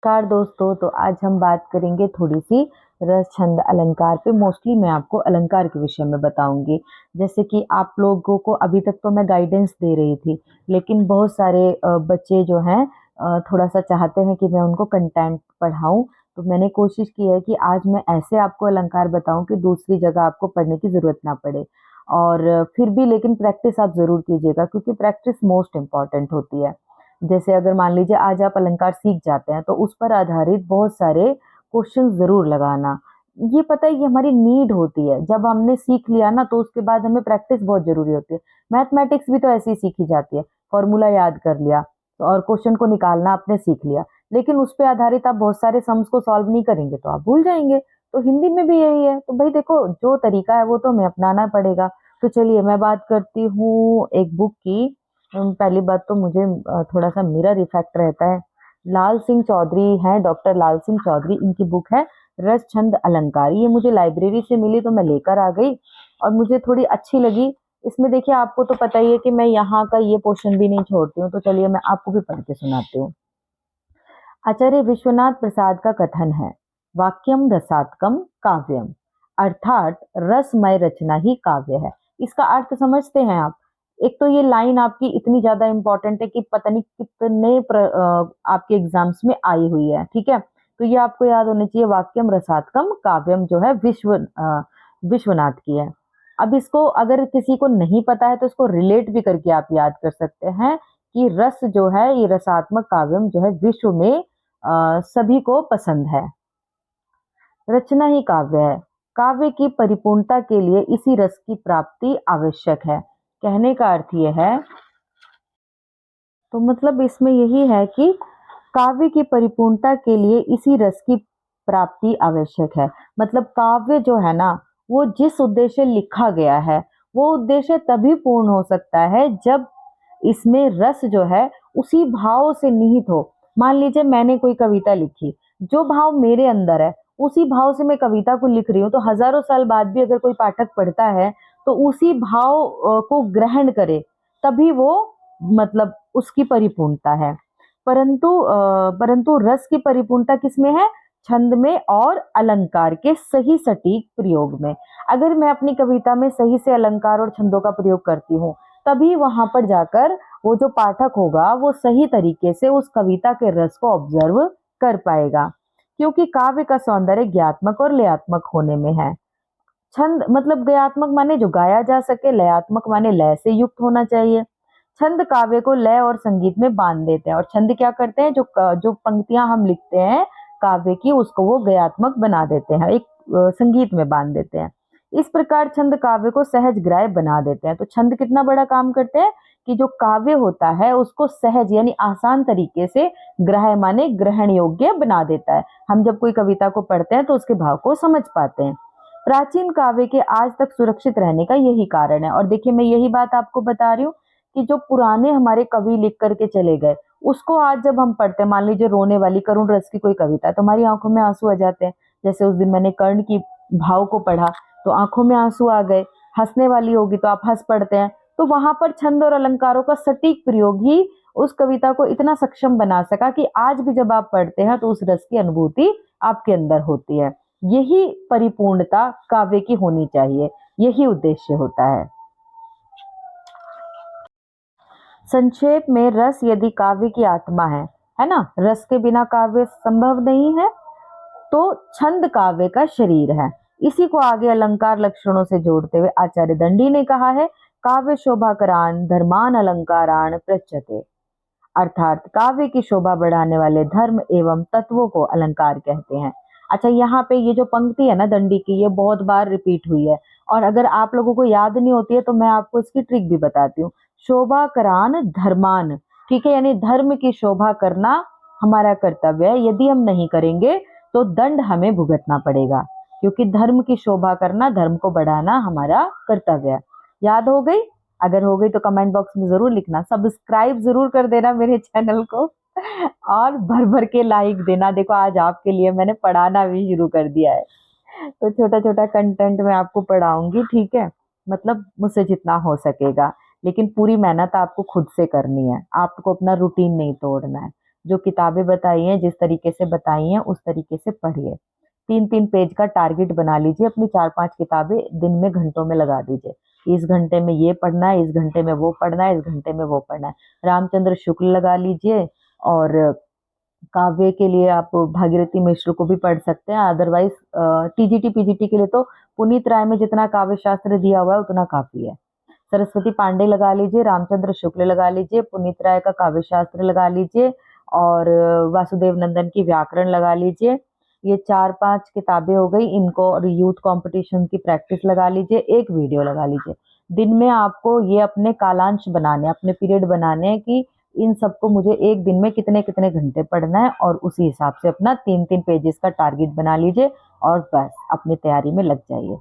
नमस्कार दोस्तों। तो आज हम बात करेंगे थोड़ी सी रस छंद अलंकार पे। मोस्टली मैं आपको अलंकार के विषय में बताऊंगी। जैसे कि आप लोगों को अभी तक तो मैं गाइडेंस दे रही थी, लेकिन बहुत सारे बच्चे जो हैं थोड़ा सा चाहते हैं कि मैं उनको कंटेंट पढ़ाऊं। तो मैंने कोशिश की है कि आज मैं ऐसे आपको अलंकार बताऊं कि दूसरी जगह आपको पढ़ने की ज़रूरत ना पड़े। और फिर भी लेकिन प्रैक्टिस आप ज़रूर कीजिएगा, क्योंकि प्रैक्टिस मोस्ट इम्पॉर्टेंट होती है। जैसे अगर मान लीजिए आज आप अलंकार सीख जाते हैं, तो उस पर आधारित बहुत सारे क्वेश्चन ज़रूर लगाना। ये पता है, ये हमारी नीड होती है। जब हमने सीख लिया ना, तो उसके बाद हमें प्रैक्टिस बहुत ज़रूरी होती है। मैथमेटिक्स भी तो ऐसे ही सीखी जाती है। फॉर्मूला याद कर लिया और क्वेश्चन को निकालना आपने सीख लिया, लेकिन उस पे आधारित आप बहुत सारे सम्स को सॉल्व नहीं करेंगे तो आप भूल जाएंगे। तो हिंदी में भी यही है। तो भाई देखो, जो तरीका है वो तो हमें अपनाना पड़ेगा। तो चलिए मैं बात करती हूँ एक बुक की। पहली बात तो मुझे थोड़ा सा मिरर इफेक्ट रहता है। लाल सिंह चौधरी हैं, डॉक्टर लाल सिंह चौधरी, इनकी बुक है रस छंद अलंकार। ये मुझे लाइब्रेरी से मिली तो मैं लेकर आ गई और मुझे थोड़ी अच्छी लगी। इसमें देखिए, आपको तो पता ही है कि मैं यहाँ का ये पोर्शन भी नहीं छोड़ती हूँ। तो चलिए मैं आपको भी पढ़ के सुनाती हूँ। आचार्य विश्वनाथ प्रसाद का कथन है, वाक्यम रसात्मकम काव्यम, अर्थात रसमय रचना ही काव्य है। इसका अर्थ समझते हैं आप? एक तो ये लाइन आपकी इतनी ज्यादा इंपॉर्टेंट है कि पता नहीं कितने आपके एग्जाम्स में आई हुई है। ठीक है, तो ये आपको याद होनी चाहिए। वाक्यम रसात्मकम काव्यम जो है विश्वनाथ की है। अब इसको अगर किसी को नहीं पता है तो इसको रिलेट भी करके आप याद कर सकते हैं कि रस जो है, ये रसात्मक काव्यम जो है विश्व में सभी को पसंद है। रचना ही काव्य है। काव्य की परिपूर्णता के लिए इसी रस की प्राप्ति आवश्यक है। कहने का अर्थ यह है, तो मतलब इसमें यही है कि काव्य की परिपूर्णता के लिए इसी रस की प्राप्ति आवश्यक है। मतलब काव्य जो है ना, वो जिस उद्देश्य लिखा गया है, वो उद्देश्य तभी पूर्ण हो सकता है जब इसमें रस जो है उसी भाव से निहित हो। मान लीजिए मैंने कोई कविता लिखी, जो भाव मेरे अंदर है उसी भाव से मैं कविता को लिख रही हूँ, तो हजारों साल बाद भी अगर कोई पाठक पढ़ता है तो उसी भाव को ग्रहण करे, तभी वो मतलब उसकी परिपूर्णता है। परंतु रस की परिपूर्णता किसमें है? छंद में और अलंकार के सही सटीक प्रयोग में। अगर मैं अपनी कविता में सही से अलंकार और छंदों का प्रयोग करती हूँ, तभी वहां पर जाकर वो जो पाठक होगा वो सही तरीके से उस कविता के रस को ऑब्जर्व कर पाएगा। क्योंकि काव्य का सौंदर्य ज्ञात्मक और लयात्मक होने में है। छंद मतलब गयात्मक माने जो गाया जा सके, लयात्मक माने लय से युक्त होना चाहिए। छंद काव्य को लय और संगीत में बांध देते हैं, और छंद क्या करते हैं, जो पंक्तियां हम लिखते हैं काव्य की, उसको वो गयात्मक बना देते हैं, एक संगीत में बांध देते हैं। इस प्रकार छंद काव्य को सहज ग्राह्य बना देते हैं। तो छंद कितना बड़ा काम करते हैं कि जो काव्य होता है उसको सहज यानी आसान तरीके से, ग्राह्य माने ग्रहण योग्य बना देता है। हम जब कोई कविता को पढ़ते हैं तो उसके भाव को समझ पाते हैं। प्राचीन काव्य के आज तक सुरक्षित रहने का यही कारण है। और देखिए, मैं यही बात आपको बता रही हूँ कि जो पुराने हमारे कवि लिख करके चले गए, उसको आज जब हम पढ़ते हैं, मान लीजिए रोने वाली करुण रस की कोई कविता है, तो हमारी आंखों में आंसू आ जाते हैं। जैसे उस दिन मैंने कर्ण की भाव को पढ़ा तो आंखों में आंसू आ गए। हंसने वाली होगी तो आप हंस पढ़ते हैं। तो वहां पर छंद और अलंकारों का सटीक प्रयोग ही उस कविता को इतना सक्षम बना सका कि आज भी जब आप पढ़ते हैं तो उस रस की अनुभूति आपके अंदर होती है। यही परिपूर्णता काव्य की होनी चाहिए, यही उद्देश्य होता है। संक्षेप में, रस यदि काव्य की आत्मा है ना, रस के बिना काव्य संभव नहीं है। तो छंद काव्य का शरीर है। इसी को आगे अलंकार लक्षणों से जोड़ते हुए आचार्य दंडी ने कहा है, काव्य शोभाकरान धर्मान अलंकारान प्रचते, अर्थात काव्य की शोभा बढ़ाने वाले धर्म एवं तत्वों को अलंकार कहते हैं। अच्छा, यहाँ पे ये जो पंक्ति है ना दंडी की, ये बहुत बार रिपीट हुई है, और अगर आप लोगों को याद नहीं होती है तो मैं आपको इसकी ट्रिक भी बताती हूँ। शोभा करान धर्मान, ठीक है, यानी धर्म की शोभा करना हमारा कर्तव्य है। यदि हम नहीं करेंगे तो दंड हमें भुगतना पड़ेगा, क्योंकि धर्म की शोभा करना, धर्म को बढ़ाना हमारा कर्तव्य है। याद हो गई? अगर हो गई तो कमेंट बॉक्स में जरूर लिखना। सब्सक्राइब जरूर कर देना मेरे चैनल को, और भर भर के लाइक देना। देखो, आज आपके लिए मैंने पढ़ाना भी शुरू कर दिया है। तो छोटा छोटा कंटेंट मैं आपको पढ़ाऊंगी, ठीक है, मतलब मुझसे जितना हो सकेगा। लेकिन पूरी मेहनत आपको खुद से करनी है, आपको अपना रूटीन नहीं तोड़ना है। जो किताबें बताई हैं, जिस तरीके से बताई हैं उस तरीके से पढ़िए। 3-3 पेज का टारगेट बना लीजिए, अपनी 4-5 किताबें दिन में घंटों में लगा दीजिए। इस घंटे में ये पढ़ना है, इस घंटे में वो पढ़ना है, इस घंटे में वो पढ़ना है। रामचंद्र शुक्ल लगा लीजिए, और काव्य के लिए आप भागीरथी मिश्र को भी पढ़ सकते हैं। अदरवाइज टीजीटी पीजीटी के लिए तो पुनीत राय में जितना काव्य शास्त्र दिया हुआ है उतना काफी है। सरस्वती पांडे लगा लीजिए, रामचंद्र शुक्ल लगा लीजिए, पुनीत राय का काव्य शास्त्र लगा लीजिए, और वासुदेव नंदन की व्याकरण लगा लीजिए। ये 4-5 किताबें हो गई इनको, और यूथ कंपटीशन की प्रैक्टिस लगा लीजिए, एक वीडियो लगा लीजिए। दिन में आपको ये अपने कालांश बनाने, अपने पीरियड बनाने हैं कि इन सबको मुझे एक दिन में कितने कितने घंटे पढ़ना है, और उसी हिसाब से अपना 3-3 पेजेस का टारगेट बना लीजिए और बस अपनी तैयारी में लग जाइए।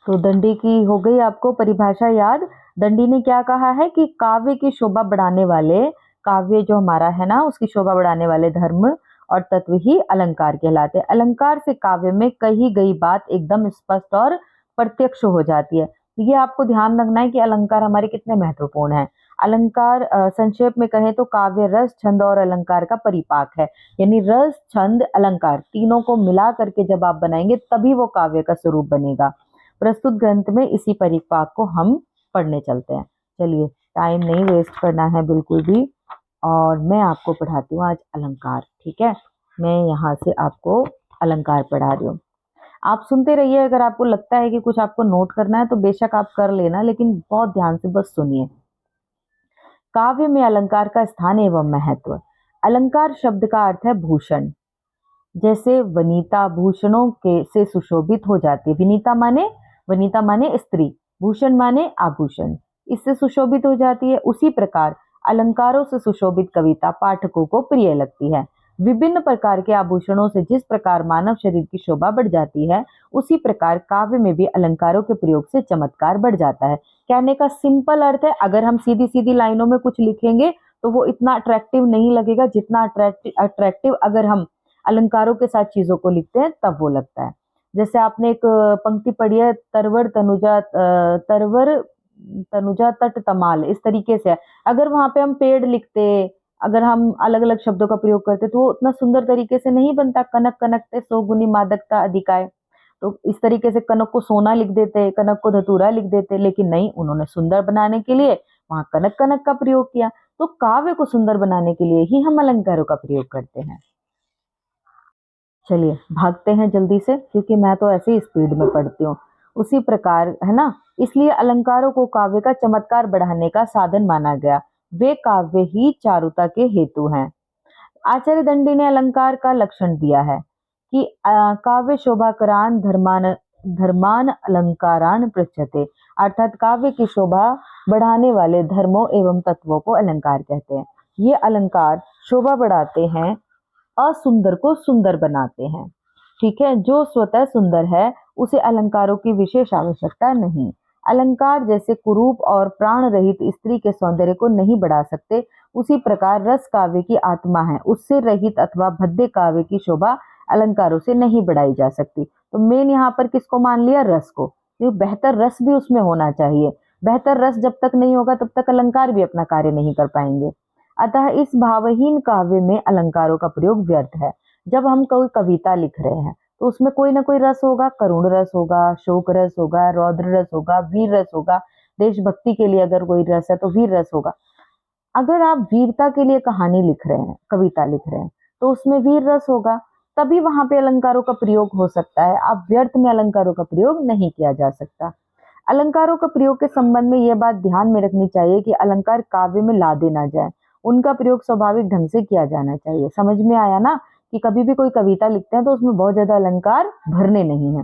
तो दंडी की हो गई आपको परिभाषा याद। दंडी ने क्या कहा है कि काव्य की शोभा बढ़ाने वाले, काव्य जो हमारा है ना उसकी शोभा बढ़ाने वाले धर्म और तत्व ही अलंकार कहलाते हैं। अलंकार से काव्य में कही गई बात एकदम स्पष्ट और प्रत्यक्ष हो जाती है। ये आपको ध्यान रखना है कि अलंकार हमारे कितने महत्वपूर्ण हैं। अलंकार संक्षेप में कहें तो काव्य रस, छंद और अलंकार का परिपाक है। यानी रस, छंद, अलंकार तीनों को मिला करके जब आप बनाएंगे तभी वो काव्य का स्वरूप बनेगा। प्रस्तुत ग्रंथ में इसी परिपाक को हम पढ़ने चलते हैं। चलिए, टाइम नहीं वेस्ट करना है बिल्कुल भी, और मैं आपको पढ़ाती हूँ आज अलंकार। ठीक है, मैं यहाँ से आपको अलंकार पढ़ा रही हूँ, आप सुनते रहिए। अगर आपको लगता है कि कुछ आपको नोट करना है तो बेशक आप कर लेना, लेकिन बहुत ध्यान से बस सुनिए। काव्य में अलंकार का स्थान एवं महत्व। अलंकार शब्द का अर्थ है भूषण। जैसे वनिता भूषणों के से सुशोभित हो जाती है। वनिता माने स्त्री, भूषण माने आभूषण, इससे सुशोभित हो जाती है। उसी प्रकार अलंकारों से सुशोभित कविता पाठकों को प्रिय लगती है। विभिन्न प्रकार के आभूषणों से जिस प्रकार मानव शरीर की शोभा बढ़ जाती है, उसी प्रकार काव्य में भी अलंकारों के प्रयोग से चमत्कार बढ़ जाता है। कहने का सिंपल अर्थ है, अगर हम सीधी सीधी लाइनों में कुछ लिखेंगे तो वो इतना अट्रैक्टिव नहीं लगेगा जितना अट्रैक्टिव अगर हम अलंकारों के साथ चीजों को लिखते हैं तब वो लगता है। जैसे आपने एक पंक्ति पढ़ी है, तरवर तनुजा तट तमाल, इस तरीके से अगर वहां पे हम पेड़ लिखते, अगर हम अलग अलग शब्दों का प्रयोग करते तो वो उतना सुंदर तरीके से नहीं बनता। कनक कनकते सो गुनी मादकता अधिकाय, तो इस तरीके से कनक को सोना लिख देते, कनक को धतूरा लिख देते, लेकिन नहीं, उन्होंने सुंदर बनाने के लिए वहां कनक कनक का प्रयोग किया। तो काव्य को सुंदर बनाने के लिए ही हम अलंकारों का प्रयोग करते हैं। चलिए भागते हैं जल्दी से, क्योंकि मैं तो ऐसे ही स्पीड में पढ़ती हूँ। उसी प्रकार है ना, इसलिए अलंकारों को काव्य का चमत्कार बढ़ाने का साधन माना गया। वे काव्य ही चारुता के हेतु हैं। आचार्य दंडी ने अलंकार का लक्षण दिया है कि काव्य शोभाकरान धर्मान अलंकारान पृच्छते, अर्थात काव्य की शोभा बढ़ाने वाले धर्मों एवं तत्वों को अलंकार कहते हैं। ये अलंकार शोभा बढ़ाते हैं, असुंदर को सुंदर बनाते हैं। ठीक है, जो स्वतः सुंदर है उसे अलंकारों की विशेष आवश्यकता नहीं। अलंकार जैसे कुरूप और प्राण रहित स्त्री के सौंदर्य को नहीं बढ़ा सकते, उसी प्रकार रस काव्य की आत्मा है, उससे रहित अथवा भद्दे काव्य की शोभा अलंकारों से नहीं बढ़ाई जा सकती। तो मेन यहाँ पर किसको मान लिया? रस को। तो बेहतर रस भी उसमें होना चाहिए। बेहतर रस जब तक नहीं होगा तब तक अलंकार भी अपना कार्य नहीं कर पाएंगे। अतः इस भावहीन काव्य में अलंकारों का प्रयोग व्यर्थ है। जब हम कोई कविता लिख रहे हैं तो उसमें कोई ना कोई रस होगा, करुण रस होगा, शोक रस होगा, रौद्र रस होगा, वीर रस होगा। देशभक्ति के लिए अगर कोई रस है तो वीर रस होगा। अगर आप वीरता के लिए कहानी लिख रहे हैं, कविता लिख रहे हैं, तो उसमें वीर रस होगा, तभी वहां पे अलंकारों का प्रयोग हो सकता है। आप व्यर्थ में अलंकारों का प्रयोग नहीं किया जा सकता। अलंकारों का प्रयोग के संबंध में यह बात ध्यान में रखनी चाहिए कि अलंकार काव्य में लादे ना जाए, उनका प्रयोग स्वाभाविक ढंग से किया जाना चाहिए। समझ में आया ना कि कभी भी कोई कविता लिखते हैं तो उसमें बहुत ज्यादा अलंकार भरने नहीं है।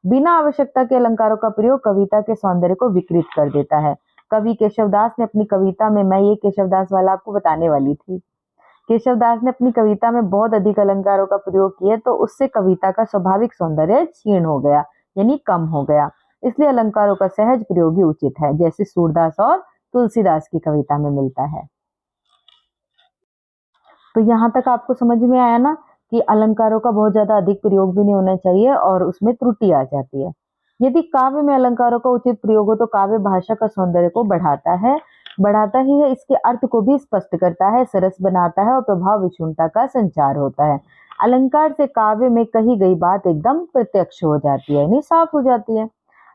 बिना आवश्यकता के अलंकारों का प्रयोग कविता के सौंदर्य को विकृत कर देता है। कवि केशवदास ने अपनी कविता में, मैं ये केशवदास वाला आपको बताने वाली थी, केशवदास ने अपनी कविता में बहुत अधिक अलंकारों का प्रयोग किया तो उससे कविता का स्वाभाविक सौंदर्य क्षीण हो गया, यानी कम हो गया। इसलिए अलंकारों का सहज प्रयोग ही उचित है, जैसे सूरदास और तुलसीदास की कविता में मिलता है। तो यहाँ तक आपको समझ में आया ना कि अलंकारों का बहुत ज्यादा अधिक प्रयोग भी नहीं होना चाहिए और उसमें त्रुटि आ जाती है। यदि काव्य में अलंकारों का उचित प्रयोग हो तो काव्य भाषा का सौंदर्य को बढ़ाता है। बढ़ाता ही है, इसके अर्थ को भी स्पष्ट करता है, सरस बनाता है और प्रभाव विषुणता का संचार होता है। अलंकार से काव्य में कही गई बात एकदम प्रत्यक्ष हो जाती है, यानी साफ हो जाती है।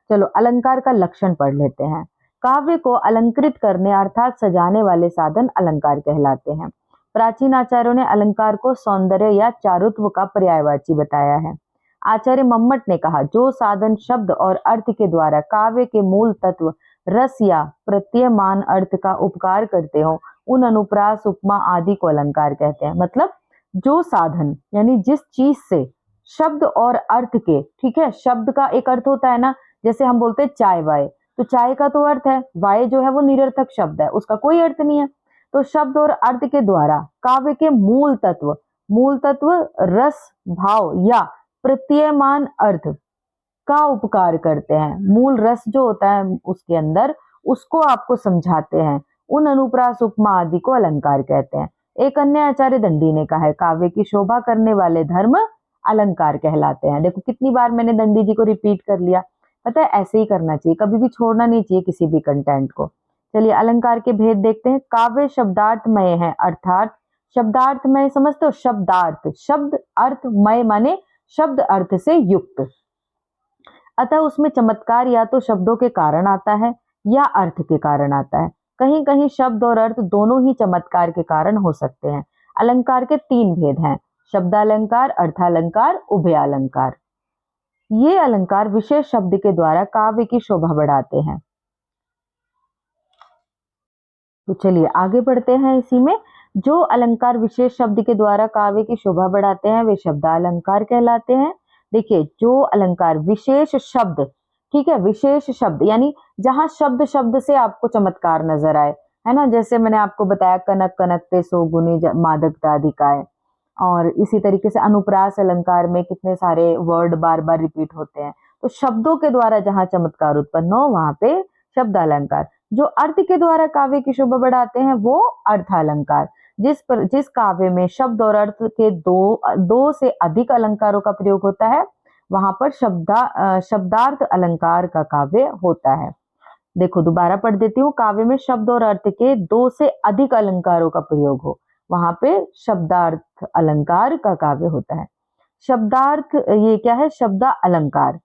चलो अलंकार का लक्षण पढ़ लेते हैं। काव्य को अलंकृत करने अर्थात सजाने वाले साधन अलंकार कहलाते हैं। प्राचीन आचार्यों ने अलंकार को सौंदर्य या चारुत्व का पर्यायवाची बताया है। आचार्य मम्मट ने कहा, जो साधन शब्द और अर्थ के द्वारा काव्य के मूल तत्व रस या प्रत्ययमान अर्थ का उपकार करते हो, उन अनुप्रास उपमा आदि को अलंकार कहते हैं। मतलब जो साधन यानी जिस चीज से शब्द और अर्थ के, ठीक है, शब्द का एक अर्थ होता है ना, जैसे हम बोलते हैं चाय वाय, तो चाय का तो अर्थ है, वाय जो है वो निरर्थक शब्द है, उसका कोई अर्थ नहीं है। तो शब्द और अर्थ के द्वारा काव्य के मूल तत्व रस भाव या प्रत्ययमान अर्थ का उपकार करते हैं। मूल रस जो होता है उसके अंदर, उसको आपको समझाते हैं, उन अनुप्रास उपमा आदि को अलंकार कहते हैं। एक अन्य आचार्य दंडी ने कहा है, काव्य की शोभा करने वाले धर्म अलंकार कहलाते हैं। देखो कितनी बार मैंने दंडी जी को रिपीट कर लिया, पता है ऐसे ही करना चाहिए, कभी भी छोड़ना नहीं चाहिए किसी भी कंटेंट को। चलिए अलंकार के भेद देखते हैं। काव्य शब्दार्थमय है, अर्थात शब्दार्थमय समझते हो, शब्दार्थ, शब्द अर्थमय माने शब्द अर्थ से युक्त, अतः उसमें चमत्कार या तो शब्दों के कारण आता है या अर्थ के कारण आता है। कहीं कहीं शब्द और अर्थ दोनों ही चमत्कार के कारण हो सकते हैं। अलंकार के तीन भेद हैं, शब्दालंकार, अर्थालंकार, उभयालंकार। ये अलंकार विशेष शब्द के द्वारा काव्य की शोभा बढ़ाते हैं। तो चलिए आगे बढ़ते हैं। इसी में जो अलंकार विशेष शब्द के द्वारा काव्य की शोभा बढ़ाते हैं वे शब्दालंकार कहलाते हैं। देखिए जो अलंकार विशेष शब्द, ठीक है, विशेष शब्द यानी जहां शब्द शब्द से आपको चमत्कार नजर आए, है ना, जैसे मैंने आपको बताया कनक कनकते सो गुनी मादकता अधिकाय, और इसी तरीके से अनुप्रास अलंकार में कितने सारे वर्ड बार बार रिपीट होते हैं। तो शब्दों के द्वारा जहां चमत्कार उत्पन्न हो वहां पे शब्दालंकार। जो अर्थ के द्वारा काव्य की शोभा बढ़ाते हैं वो अर्थालंकार। जिस काव्य में शब्द और अर्थ के दो से अधिक अलंकारों का प्रयोग होता है वहां पर शब्दार्थ अलंकार का काव्य होता है। देखो दोबारा पढ़ देती हूँ। काव्य में शब्द और अर्थ के दो से अधिक अलंकारों का प्रयोग हो वहां पे शब्दार्थ अलंकार का काव्य होता है। शब्दार्थ ये क्या है? शब्द अलंकार।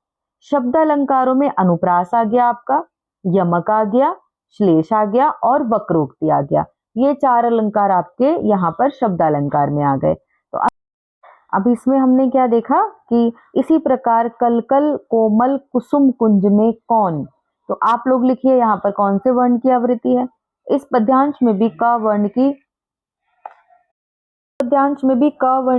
शब्द अलंकारों में अनुप्रास आ गया आपका, यमक आ गया, श्लेष आ गया और वक्रोक्ति आ गया। ये चार अलंकार आपके यहाँ पर शब्द अलंकार में आ गए। तो अब इसमें हमने क्या देखा कि इसी प्रकार कल कल कोमल कुसुम कुंज में कौन, तो आप लोग लिखिए यहाँ पर कौन से वर्ण की आवृत्ति है। इस पद्यांश में भी क वर्ण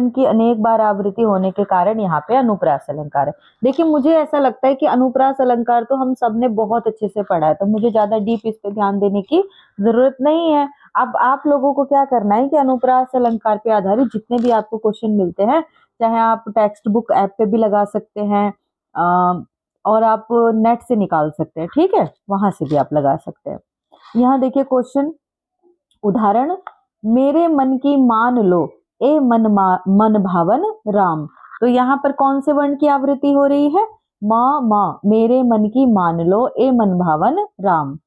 की अनेक बार आवृत्ति होने के कारण यहाँ पे अनुप्रास अलंकार है। देखिए मुझे ऐसा लगता है कि अनुप्रास अलंकार तो हम सब ने बहुत अच्छे से पढ़ा है, तो मुझे ज्यादा डीप इस पे ध्यान देने की जरूरत नहीं है। अब आप लोगों को क्या करना है कि अनुप्रास अलंकार पे आधारित जितने भी आपको क्वेश्चन मिलते हैं, चाहे आप टेक्स्ट बुक ऐप पे भी लगा सकते हैं और आप नेट से निकाल सकते हैं, ठीक है, वहां से भी आप लगा सकते हैं। यहाँ देखिए क्वेश्चन, उदाहरण, मेरे मन की मान लो ए मन भावन राम। तो यहाँ पर कौन से वर्ण की आवृत्ति हो रही है? म। मेरे मन की मान लो ए मन भावन राम।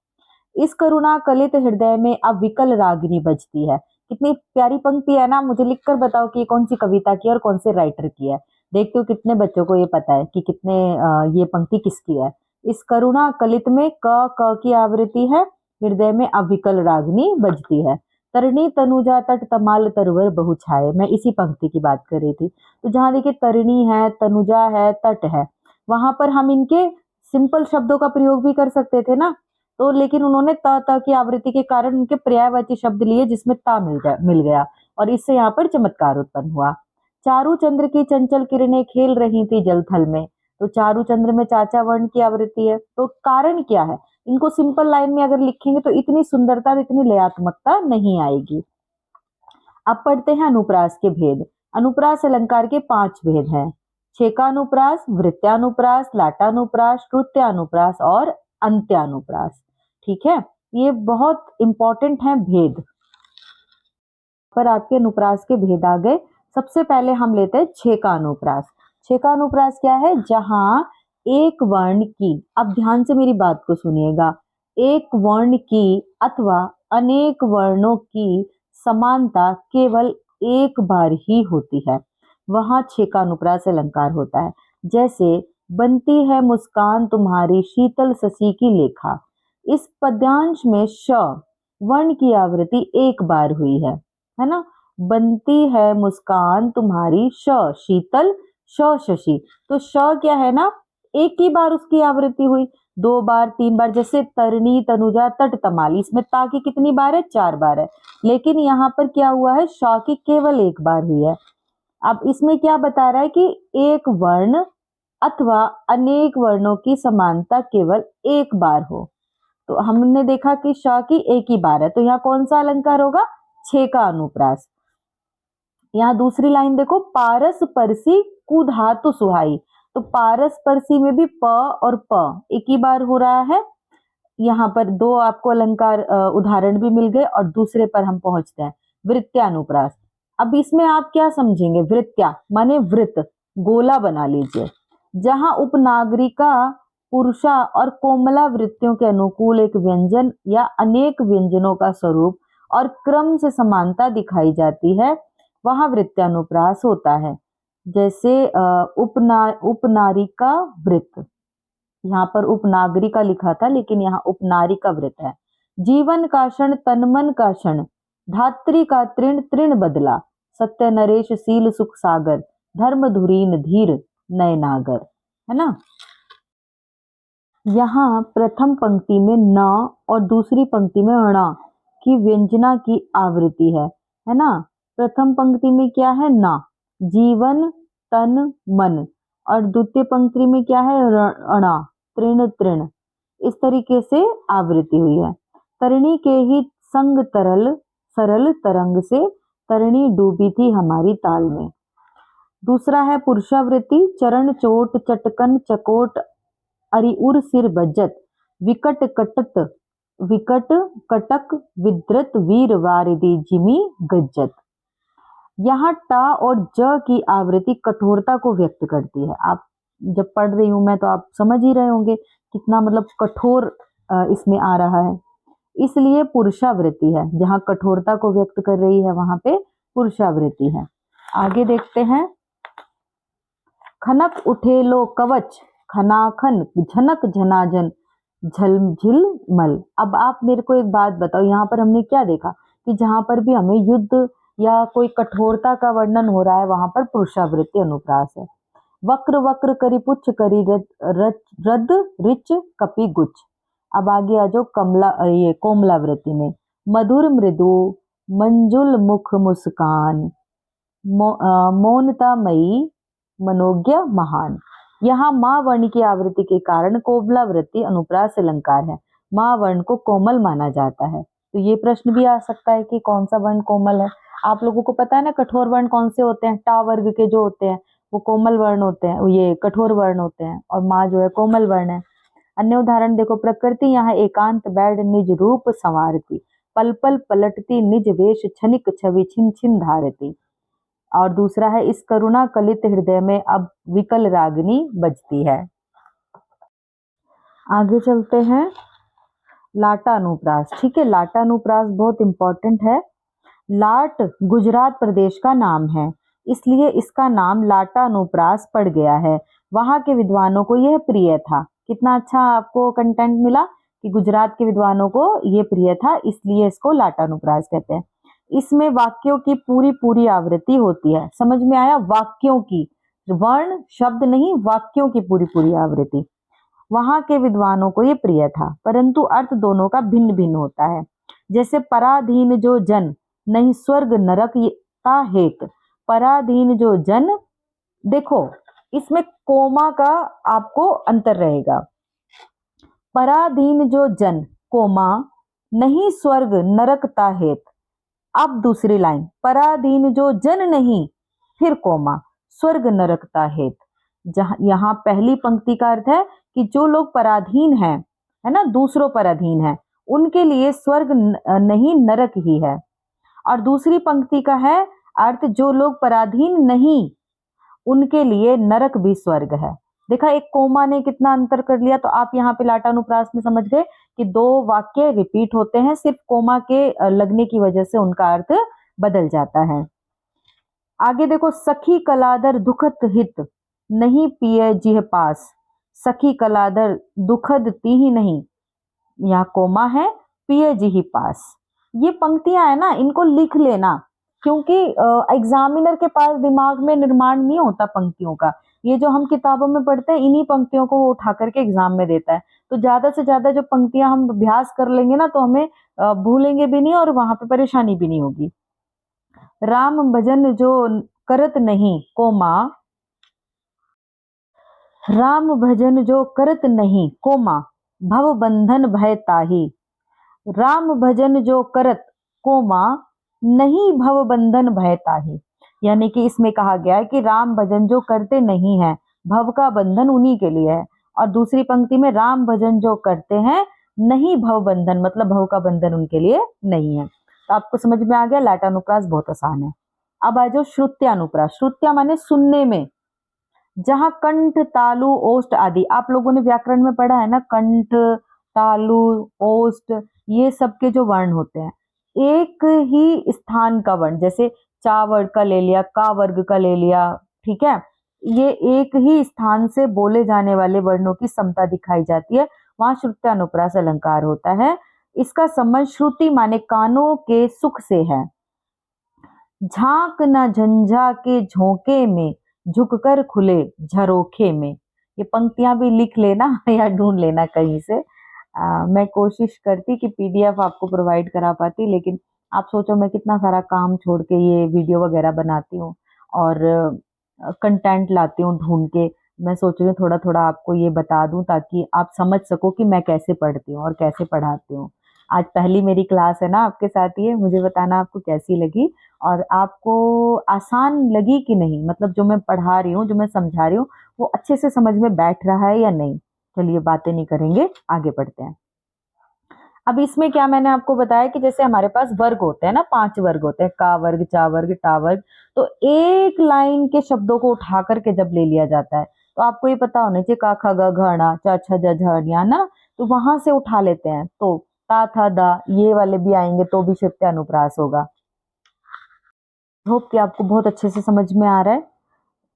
इस करुणा कलित हृदय में अब विकल रागिनी बजती है। कितनी प्यारी पंक्ति है ना। मुझे लिखकर बताओ कि कौन सी कविता की और कौन से राइटर की है। देखते हो कितने बच्चों को ये पता है कि कितने ये पंक्ति किसकी है। इस करुणा कलित में क की आवृत्ति है, हृदय में अविकल रागिनी बजती है। तरणी तनुजा तट तमाल तरवर बहु छाए। मैं इसी पंक्ति की बात कर रही थी। तो जहां देखिए तरणी है, तनुजा है, तट है, वहां पर हम इनके सिंपल शब्दों का प्रयोग भी कर सकते थे ना, तो लेकिन उन्होंने त की आवृत्ति के कारण उनके पर्यायवाची शब्द लिए जिसमें ता मिल गया और इससे यहाँ पर चमत्कार उत्पन्न हुआ। चारू चंद्र की चंचल किरणें खेल रही थी जल थल में। तो चारू चंद्र में चाचा वर्ण की आवृत्ति है। तो कारण क्या है? इनको सिंपल लाइन में अगर लिखेंगे तो इतनी सुंदरता और इतनी लयात्मकता नहीं आएगी। अब पढ़ते हैं अनुप्रास के भेद। अनुप्रास अलंकार के 5 भेद हैं। छेकानुप्रास, वृत्यानुप्रास, लाटानुप्रास, श्रुत्यानुप्रास और अंत्यानुप्रास। ठीक है, ये बहुत इंपॉर्टेंट है भेद। पर आपके अनुप्रास के भेद आ गए। सबसे पहले हम लेते हैं छेकानुप्रास। छेकानुप्रास क्या है? जहां एक वर्ण की, अब ध्यान से मेरी बात को सुनिएगा, एक वर्ण की अथवा अनेक वर्णों की समानता केवल एक बार ही होती है, वहां छे का अनुप्रास अलंकार होता है। जैसे बनती है मुस्कान तुम्हारी शीतल शशि की लेखा, इस पद्यांश में श वर्ण की आवृत्ति एक बार हुई है ना। बनती है मुस्कान तुम्हारी श शीतल श शशि, तो श क्या है ना, एक ही बार उसकी आवृत्ति हुई, 2 बार 3 बार, जैसे तरणी तनुजा तट तमाल, इसमें ता की कितनी बार है, 4 बार है, लेकिन यहाँ पर क्या हुआ है, श की केवल एक बार हुई है। अब इसमें क्या बता रहा है कि एक वर्ण अथवा अनेक वर्णों की समानता केवल एक बार हो। तो हमने देखा कि श की एक ही बार है, तो यहाँ कौन सा अलंकार होगा, छे का अनुप्रास। यहाँ दूसरी लाइन देखो, पारस परसी कुधातु सुहाई, तो पारस परसी में भी प और प एक ही बार हो रहा है। यहाँ पर 2 आपको अलंकार उदाहरण भी मिल गए, और दूसरे पर हम पहुंचते हैं, वृत्त्यानुप्रास। अब इसमें आप क्या समझेंगे, वृत्त्या माने वृत्त, गोला बना लीजिए, जहां उपनागरिका पुरुषा और कोमला वृत्तियों के अनुकूल एक व्यंजन या अनेक व्यंजनों का स्वरूप और क्रम से समानता दिखाई जाती है, वहां वृत्त्यानुप्रास होता है। जैसे उपनारिका वृत्त, यहाँ पर उपनागरिका लिखा था लेकिन यहाँ उपनारिका वृत्त है। जीवन का क्षण तन मन का क्षण, धात्री का तृण तृण बदला, सत्य नरेश सील सुख सागर, धर्म धुरीन धीर नयनागर, है ना। यहाँ प्रथम पंक्ति में न और दूसरी पंक्ति में ण की व्यंजना की आवृत्ति है ना। प्रथम पंक्ति में क्या है, न, जीवन तन मन, और द्वितीय पंक्ति में क्या है, अणा तृण तृण, इस तरीके से आवृत्ति हुई है। तरणी के ही संग तरल सरल तरंग से, तरणी डूबी थी हमारी ताल में। दूसरा है पुरुषावृत्ति, चरण चोट चटकन चकोट अरिउर सिर बज्जत, विकट कटत विकट कटक विद्रत वीर वारिदी जिमी गज्जत। यहाँ टा और ज की आवृत्ति कठोरता को व्यक्त करती है। आप जब पढ़ रही हूं मैं तो आप समझ ही रहे होंगे कितना मतलब कठोर इसमें आ रहा है, इसलिए पुरुषावृत्ति है, जहां कठोरता को व्यक्त कर रही है वहां पे पुरुषावृत्ति है। आगे देखते हैं, खनक उठे लो कवच खनाखन झनक झनाझन झलझिल मल। अब आप मेरे को एक बात बताओ, यहाँ पर हमने क्या देखा कि जहां पर भी हमें युद्ध या कोई कठोरता का वर्णन हो रहा है वहां पर पुरुषावृत्ति अनुप्रास है। वक्र वक्र करी पुच्छ करी रद रिच कपि गुच्छ। अब आगे आ जाओ ये कोमलावृत्ति में, मधुर मृदु मंजुल मुख मुस्कान, मौनता मई मनोज्ञ महान। यहाँ माँ वर्ण की आवृत्ति के कारण कोमलावृत्ति अनुप्रास अलंकार है। माँ वर्ण को कोमल माना जाता है, तो ये प्रश्न भी आ सकता है कि कौन सा वर्ण कोमल है। आप लोगों को पता है ना कठोर वर्ण कौन से होते हैं, टा वर्ग के जो होते हैं वो कोमल वर्ण होते हैं, ये कठोर वर्ण होते हैं, और माँ जो है कोमल वर्ण है। अन्य उदाहरण देखो, प्रकृति यहाँ एकांत बैठ निज रूप संवारती, पल पल पलटती निज वेश क्षणिक छवि छिन छिन धारती। और दूसरा है, इस करुणा कलित हृदय में अब विकल रागनी बजती है। आगे चलते हैं, लाटा अनुप्रास। ठीक है, लाटा अनुप्रास बहुत इंपॉर्टेंट है। लाट गुजरात प्रदेश का नाम है, इसलिए इसका नाम लाटा अनुप्रास पड़ गया है। वहां के विद्वानों को यह प्रिय था। कितना अच्छा आपको कंटेंट मिला कि गुजरात के विद्वानों को यह प्रिय था, इसलिए इसको लाटा अनुप्रास कहते हैं। इसमें वाक्यों की पूरी पूरी आवृत्ति होती है। समझ में आया, वाक्यों की, वर्ण शब्द नहीं, वाक्यों की पूरी पूरी आवृत्ति। वहां के विद्वानों को ये प्रिय था, परंतु अर्थ दोनों का भिन्न भिन्न होता है। जैसे पराधीन जो जन नहीं स्वर्ग नरक का हेत, पराधीन जो जन, देखो इसमें कोमा का आपको अंतर रहेगा। पराधीन जो जन कोमा नहीं स्वर्ग नरक ता हेत। अब दूसरी लाइन, पराधीन जो जन नहीं फिर कोमा स्वर्ग नरकता हेत। जहां यहाँ पहली पंक्ति का अर्थ है कि जो लोग पराधीन हैं, है ना, दूसरों पर अधीन है, उनके लिए स्वर्ग नहीं नरक ही है। और दूसरी पंक्ति का है अर्थ, जो लोग पराधीन नहीं उनके लिए नरक भी स्वर्ग है। देखा एक कोमा ने कितना अंतर कर लिया। तो आप यहाँ पे लाटानुप्रास में समझ गए कि दो वाक्य रिपीट होते हैं, सिर्फ कोमा के लगने की वजह से उनका अर्थ बदल जाता है। आगे देखो, सखी कलादर दुखत हित नहीं पिए जिह पास। सखी कलादर दुखद ती ही नहीं, यहाँ कोमा है, पिए जी ही पास। ये पंक्तियां है ना, इनको लिख लेना, क्योंकि एग्जामिनर के पास दिमाग में निर्माण नहीं होता पंक्तियों का। ये जो हम किताबों में पढ़ते हैं, इन्हीं पंक्तियों को वो उठा करके एग्जाम में देता है। तो ज्यादा से ज्यादा जो पंक्तियां हम अभ्यास कर लेंगे ना, तो हमें भूलेंगे भी नहीं और वहां पे परेशानी भी नहीं होगी। राम भजन जो करत नहीं कोमा, राम भजन जो करत नहीं कोमा, भव बंधन भय ताही। राम भजन जो करत कोमा, नहीं भव बंधन भय ताही। यानी कि इसमें कहा गया है कि राम भजन जो करते नहीं है, भव का बंधन उन्हीं के लिए है। और दूसरी पंक्ति में राम भजन जो करते हैं, नहीं भव बंधन, मतलब भव का बंधन उनके लिए नहीं है। तो आपको समझ में आ गया, लाटानुप्रास बहुत आसान है। अब आ जाओ श्रुत्यानुप्रास। श्रुत्या माने सुनने में, जहां कंठ तालु ओष्ठ आदि, आप लोगों ने व्याकरण में पढ़ा है ना, कंठ तालु ओष्ठ, ये सब के जो वर्ण होते हैं, एक ही स्थान का वर्ण, जैसे चा वर्ग का ले लिया, का वर्ग का ले लिया, ठीक है, ये एक ही स्थान से बोले जाने वाले वर्णों की समता दिखाई जाती है, वहां श्रुत्यानुप्रास अलंकार होता है। इसका संबंध श्रुति माने कानों के सुख से है। झांक न झंझा के झोंके में, झुककर खुले झरोखे में। ये पंक्तियां भी लिख लेना या ढूंढ लेना कहीं से। मैं कोशिश करती कि पीडीएफ आपको प्रोवाइड करा पाती, लेकिन आप सोचो मैं कितना सारा काम छोड़ के ये वीडियो वगैरह बनाती हूँ और कंटेंट लाती हूँ ढूंढ के। मैं सोच रही हूँ थोड़ा थोड़ा आपको ये बता दूं ताकि आप समझ सको कि मैं कैसे पढ़ती हूँ और कैसे पढ़ाती हूँ। आज पहली मेरी क्लास है ना आपके साथ, ये मुझे बताना आपको कैसी लगी और आपको आसान लगी कि नहीं, मतलब जो मैं पढ़ा रही हूँ, जो मैं समझा रही हूँ, वो अच्छे से समझ में बैठ रहा है या नहीं। चलिए बातें नहीं करेंगे, आगे बढ़ते हैं। अब इसमें क्या मैंने आपको बताया कि जैसे हमारे पास वर्ग होते हैं ना, 5 वर्ग होते हैं, का वर्ग, चा वर्ग, टा वर्ग। तो एक लाइन के शब्दों को उठा करके जब ले लिया जाता है, तो आपको ये पता होना चाहिए, का ख ग घ णा चा छ ज झ ञ ना, तो वहां से उठा लेते हैं। तो ता था दा ये वाले भी आएंगे तो भी श्रुत्यानुप्रास होगा। होप कि आपको बहुत अच्छे से समझ में आ रहा है।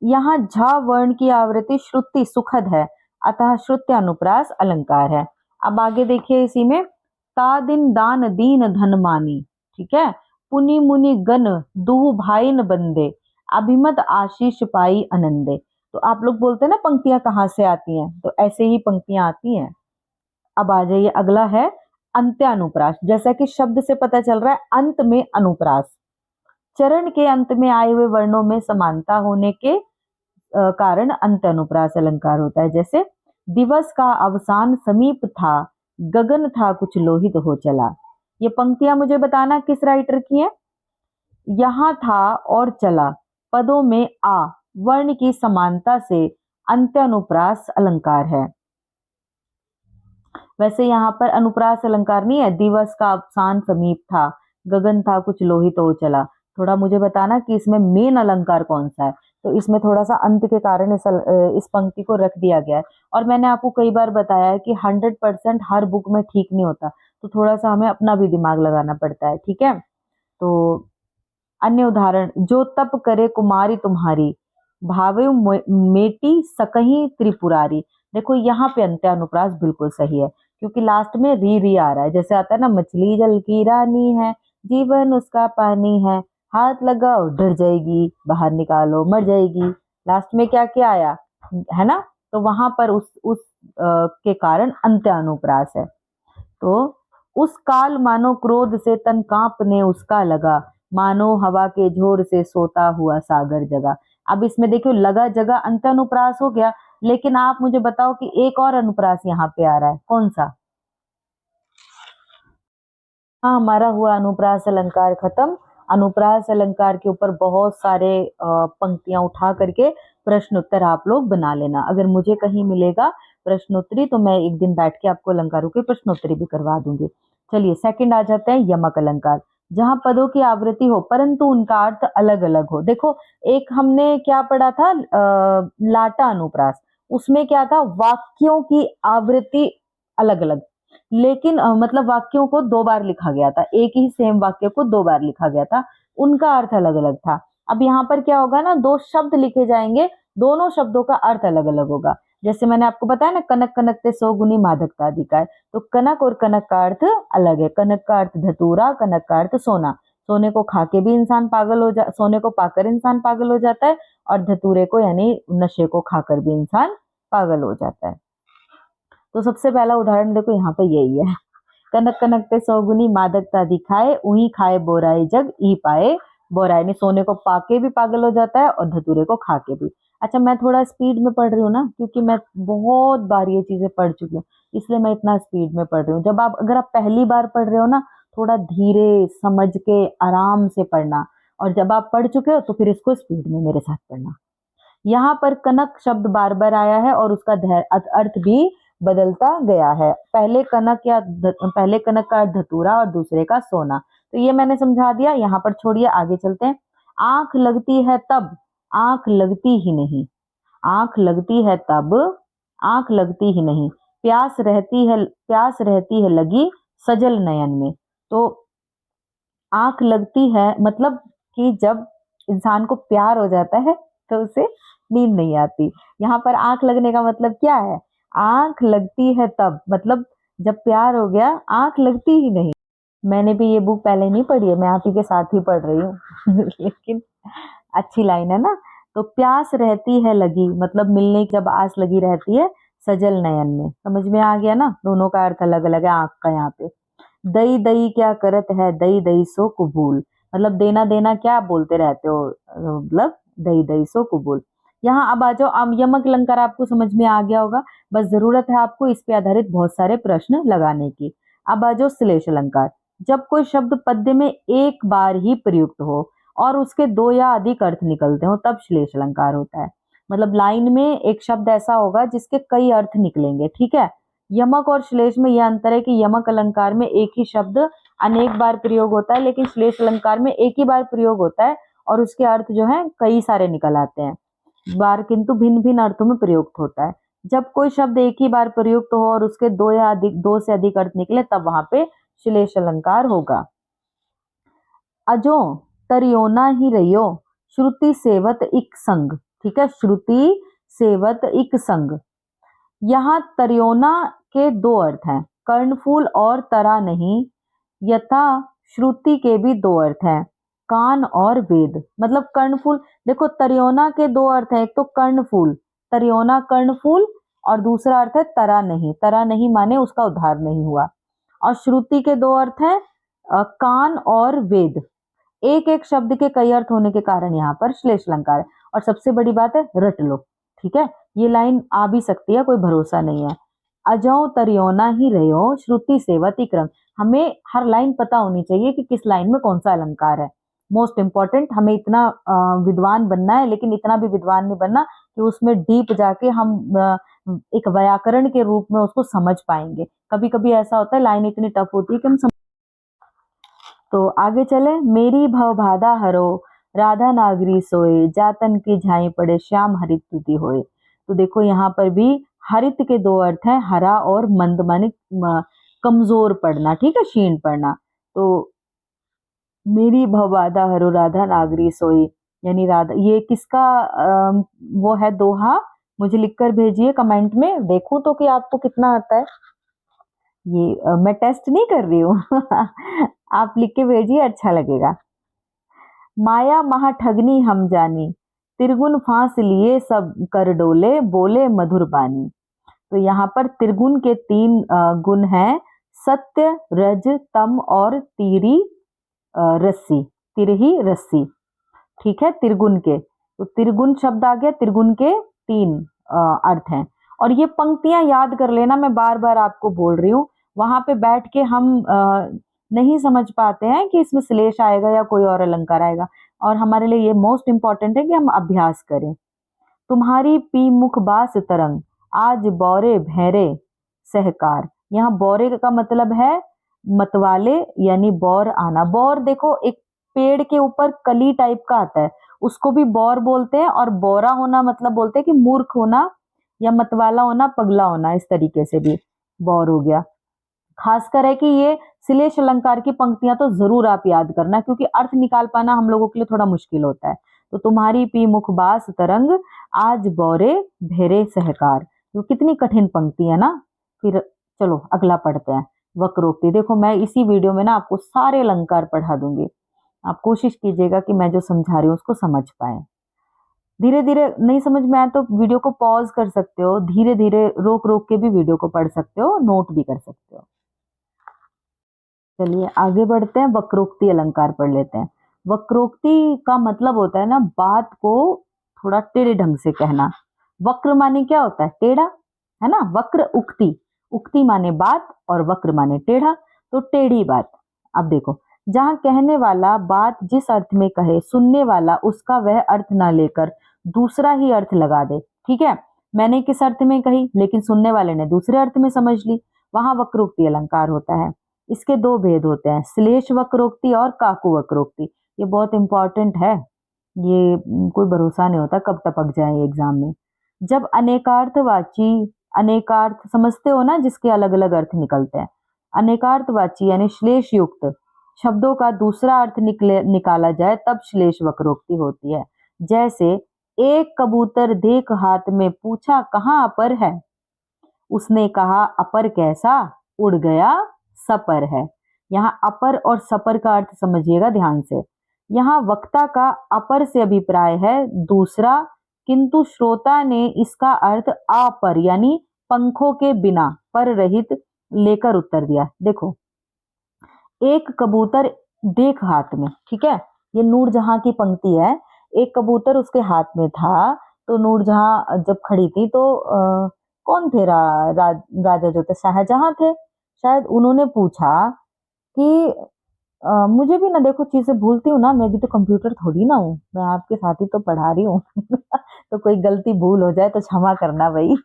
यहाँ झ वर्ण की आवृत्ति श्रुति सुखद है, अतः श्रुत्यानुप्रास अलंकार है। अब आगे देखिए इसी में, ता दिन दान दीन धन मानी, ठीक है, पुनि मुनि गण दुहु भाई न बंदे, अभिमत आशीष पाई आनंदे। तो आप लोग बोलते हैं ना पंक्तियां कहाँ से आती हैं, तो ऐसे ही पंक्तियां आती हैं। अब आ जाइए, अगला है अंत्यानुप्रास। जैसा कि शब्द से पता चल रहा है, अंत में अनुप्रास, चरण के अंत में आए हुए वर्णों में समानता होने के कारण अंत्यानुप्रास अलंकार होता है। जैसे दिवस का अवसान समीप था, गगन था कुछ लोहित हो चला। ये पंक्तियां मुझे बताना किस राइटर की है। यहां था और चला पदों में आ वर्ण की समानता से अंत्यानुप्रास अलंकार है। वैसे यहाँ पर अनुप्रास अलंकार नहीं है, दिवस का अवसान समीप था, गगन था कुछ लोहित हो चला। थोड़ा मुझे बताना कि इसमें मेन अलंकार कौन सा है। तो इसमें थोड़ा सा अंत के कारण इस पंक्ति को रख दिया गया है। और मैंने आपको कई बार बताया है कि 100% हर बुक में ठीक नहीं होता, तो थोड़ा सा हमें अपना भी दिमाग लगाना पड़ता है, ठीक है। तो अन्य उदाहरण, जो तप करे कुमारी तुम्हारी, भावे मेटी सकही त्रिपुरारी। देखो यहाँ पे अंत्यानुप्रास बिल्कुल सही है, क्योंकि लास्ट में री री आ रहा है। जैसे आता है ना, मछली जल की रानी है, जीवन उसका पानी है, हाथ लगाओ डर जाएगी, बाहर निकालो मर जाएगी। लास्ट में क्या क्या आया है ना, तो वहां पर उस के कारण अंत्यानुप्रास है। तो उस काल मानो क्रोध से तन कांपने उसका लगा, मानो हवा के झोर से सोता हुआ सागर जगा। अब इसमें देखियो लगा जगह अंत्यानुप्रास हो गया, लेकिन आप मुझे बताओ कि एक और अनुप्रास यहाँ पे आ रहा है, कौन सा। हाँ, हमारा हुआ अनुप्रास अलंकार खत्म। अनुप्रास अलंकार के ऊपर बहुत सारे पंक्तियां उठा करके प्रश्नोत्तर आप लोग बना लेना। अगर मुझे कहीं मिलेगा प्रश्नोत्तरी, तो मैं एक दिन बैठ के आपको अलंकारों की प्रश्नोत्तरी भी करवा दूंगी। चलिए सेकंड आ जाते हैं यमक अलंकार, जहां पदों की आवृत्ति हो परंतु उनका अर्थ अलग अलग हो। देखो एक हमने क्या पढ़ा था, लाटा अनुप्रास, उसमें क्या था, वाक्यों की आवृत्ति अलग अलग, लेकिन मतलब वाक्यों को दो बार लिखा गया था, एक ही सेम वाक्य को दो बार लिखा गया था, उनका अर्थ अलग अलग था। अब यहाँ पर क्या होगा ना, दो शब्द लिखे जाएंगे, दोनों शब्दों का अर्थ अलग अलग होगा। जैसे मैंने आपको बताया ना, कनक कनक ते सौ गुनी मादकता अधिकार, तो कनक और कनक का अर्थ अलग है। कनक का अर्थ धतूरा, कनक का अर्थ सोना। सोने को खा के भी इंसान पागल हो जा सोने को पाकर इंसान पागल हो जाता है, और धतूरे को यानी नशे को खाकर भी इंसान पागल हो जाता है। तो सबसे पहला उदाहरण देखो यहाँ पे यही है, कनक कनक ते सौगुनी मादकता दिखाए, उही खाए बोराए जग ई पाए बोराए, ने सोने को पाके भी पागल हो जाता है और धतूरे को खा के भी। अच्छा, मैं थोड़ा स्पीड में पढ़ रही हूँ ना, क्योंकि मैं बहुत बार ये चीजें पढ़ चुकी हूँ, इसलिए मैं इतना स्पीड में पढ़ रही हूँ। जब आप अगर आप पहली बार पढ़ रहे हो ना, थोड़ा धीरे समझ के आराम से पढ़ना, और जब आप पढ़ चुके हो तो फिर इसको स्पीड में मेरे साथ पढ़ना। यहाँ पर कनक शब्द बार बार आया है और उसका अर्थ भी बदलता गया है। पहले कनक पहले कनक का अर्थ धतूरा और दूसरे का सोना, तो ये मैंने समझा दिया। यहाँ पर छोड़िए, आगे चलते हैं। आंख लगती है तब, आंख लगती ही नहीं, आंख लगती है तब, आंख लगती ही नहीं, प्यास रहती है लगी सजल नयन में। तो आंख लगती है मतलब कि जब इंसान को प्यार हो जाता है तो उसे नींद नहीं आती। यहाँ पर आंख लगने का मतलब क्या है, आंख लगती है तब मतलब जब प्यार हो गया आंख लगती ही नहीं। मैंने भी ये बुक पहले नहीं पढ़ी है, मैं आप ही के साथ ही पढ़ रही हूँ लेकिन अच्छी लाइन है ना। तो प्यास रहती है लगी मतलब मिलने की जब आस लगी रहती है, सजल नयन में, समझ में आ गया ना, दोनों का अर्थ अलग अलग है आंख का। यहाँ पे दई दई क्या करत है, दई दई सो कुबूल, मतलब देना देना क्या बोलते रहते हो, मतलब दई दई सो कुबूल। यहाँ अब आ जाओ, अब यमक अलंकार आपको समझ में आ गया होगा, बस जरूरत है आपको इस पे आधारित बहुत सारे प्रश्न लगाने की। अब आ जाओ श्लेष अलंकार। जब कोई शब्द पद्य में एक बार ही प्रयुक्त हो और उसके दो या अधिक अर्थ निकलते हो तब श्लेष अलंकार होता है। मतलब लाइन में एक शब्द ऐसा होगा जिसके कई अर्थ निकलेंगे, ठीक है। यमक और श्लेष में यह अंतर है कि यमक अलंकार में एक ही शब्द अनेक बार प्रयोग होता है, लेकिन श्लेष अलंकार में एक ही बार प्रयोग होता है और उसके अर्थ जो है कई सारे निकल आते हैं, बार किंतु भिन्न भिन्न अर्थों में प्रयुक्त होता है। जब कोई शब्द एक ही बार प्रयुक्त हो और उसके दो से अधिक अर्थ निकले तब वहां पे श्लेष अलंकार होगा। अजो तरियोना ही रहियो, श्रुति सेवत इक संग, ठीक है, श्रुति सेवत इक संग। यहाँ तरियोना के दो अर्थ हैं, कर्णफूल और तरा नहीं, यथा श्रुति के भी दो अर्थ हैं, कान और वेद। मतलब कर्णफूल, देखो तरियोना के दो अर्थ हैं, एक तो कर्णफूल, तरियोना कर्णफूल, और दूसरा अर्थ है तरा नहीं, तरा नहीं माने उसका उद्धार नहीं हुआ। और श्रुति के दो अर्थ हैं, कान और वेद। एक एक शब्द के कई अर्थ होने के कारण यहाँ पर श्लेष अलंकार है। और सबसे बड़ी बात है, रट लो, ठीक है, ये लाइन आ भी सकती है, कोई भरोसा नहीं है। अजो तरियोना ही रहो, श्रुति सेवती क्रम। हमें हर लाइन पता होनी चाहिए कि किस लाइन में कौन सा अलंकार है। मोस्ट इंपॉर्टेंट, हमें इतना विद्वान बनना है, लेकिन इतना भी विद्वान नहीं बनना कि उसमें डीप जाके हम एक व्याकरण के रूप में उसको समझ पाएंगे। कभी कभी ऐसा होता है लाइन इतनी टफ होती है कि हम तो आगे चले। मेरी भवबाधा हरो, राधा नागरी सोए, जातन की झाई पड़े, श्याम हरित तुति होए। तो देखो यहाँ पर भी हरित के दो अर्थ हैं, हरा और मंद माने कमजोर पड़ना, ठीक है, क्षीण पड़ना। तो मेरी भवबाधा हरो, राधा नागरी सोई, यानी राधा, ये किसका वो है दोहा, मुझे लिखकर भेजिए कमेंट में, देखूं तो कि आपको कितना आता है। ये मैं टेस्ट नहीं कर रही हूँ आप लिख के भेजिए, अच्छा लगेगा। माया महा ठगनी हम जानी, त्रिगुण फांस लिए सब कर डोले, बोले मधुर बानी। तो यहाँ पर त्रिगुण के तीन गुण हैं, सत्य, रज, तम और तीरी रस्सी, तिरही रस्सी, ठीक है, त्रिगुण के। तो त्रिगुण शब्द आ गया, त्रिगुण के तीन अर्थ हैं। और ये पंक्तियां याद कर लेना, मैं बार बार आपको बोल रही हूँ, वहां पे बैठ के हम नहीं समझ पाते हैं कि इसमें श्लेष आएगा या कोई और अलंकार आएगा, और हमारे लिए ये मोस्ट इंपॉर्टेंट है कि हम अभ्यास करें। तुम्हारी पी मुख बास तरंग, आज बौरे भैरे सहकार। यहाँ बौरे का मतलब है मतवाले, यानी बौर आना। बौर देखो एक पेड़ के ऊपर कली टाइप का आता है, उसको भी बौर बोलते हैं। और बौरा होना मतलब बोलते हैं कि मूर्ख होना, या मतवाला होना, पगला होना, इस तरीके से भी बौर हो गया। खासकर है कि ये श्लेष अलंकार की पंक्तियां तो जरूर आप याद करना, क्योंकि अर्थ निकाल पाना हम लोगों के लिए थोड़ा मुश्किल होता है। तो तुम्हारी पी मुखबास तरंग आज बौरे भेरे सहकार, तो कितनी कठिन पंक्ति है ना। फिर चलो अगला पढ़ते हैं, वक्रोक्ति। देखो मैं इसी वीडियो में ना आपको सारे अलंकार पढ़ा दूंगी, आप कोशिश कीजिएगा कि मैं जो समझा रही हूँ उसको समझ पाए। धीरे धीरे नहीं समझ में आए तो वीडियो को पॉज कर सकते हो, धीरे धीरे रोक रोक के भी वीडियो को पढ़ सकते हो, नोट भी कर सकते हो। चलिए आगे बढ़ते हैं, वक्रोक्ति अलंकार पढ़ लेते हैं। वक्रोक्ति का मतलब होता है ना बात को थोड़ा टेढ़े ढंग से कहना। वक्र माने क्या होता है, टेढ़ा, है ना। वक्र उक्ति, उक्ति माने बात और वक्र माने टेढ़ा, तो टेढ़ी बात। अब देखो, जहां कहने वाला बात जिस अर्थ में कहे, सुनने वाला उसका वह अर्थ ना लेकर दूसरा ही अर्थ लगा दे। ठीक है, मैंने किस अर्थ में कही लेकिन सुनने वाले ने दूसरे अर्थ में समझ ली, वहां वक्रोक्ति अलंकार होता है। इसके दो भेद होते हैं, श्लेष वक्रोक्ति और काकु वक्रोक्ति। ये बहुत इंपॉर्टेंट है, ये कोई भरोसा नहीं होता कब टपक जाए एग्जाम में। जब अनेकार्थवाची, अनेकार्थ समझते हो ना, जिसके अलग अलग अर्थ निकलते हैं, अनेकार्थवाची यानी श्लेष युक्त शब्दों का दूसरा अर्थ निकाला जाए तब श्लेष वक्रोक्ति होती है। जैसे एक कबूतर देख हाथ में, पूछा कहाँ अपर है, उसने कहा अपर कैसा, उड़ गया सपर है। यहाँ अपर और सपर का अर्थ समझिएगा ध्यान से। यहाँ वक्ता का अपर से अभिप्राय है दूसरा, किंतु श्रोता ने इसका अर्थ अपर यानी पंखों के बिना, पर रहित लेकर उत्तर दिया। देखो, एक कबूतर देख हाथ में, ठीक है, ये नूरजहां की पंक्ति है। एक कबूतर उसके हाथ में था, तो नूरजहां जब खड़ी थी तो कौन थे राजा जो थे, शाहजहां थे शायद। उन्होंने पूछा कि मुझे भी ना, देखो चीजें भूलती हूँ ना, मैं भी तो कंप्यूटर थोड़ी ना हूँ, मैं आपके साथ ही तो पढ़ा रही हूँ तो कोई गलती भूल हो जाए तो क्षमा करना भाई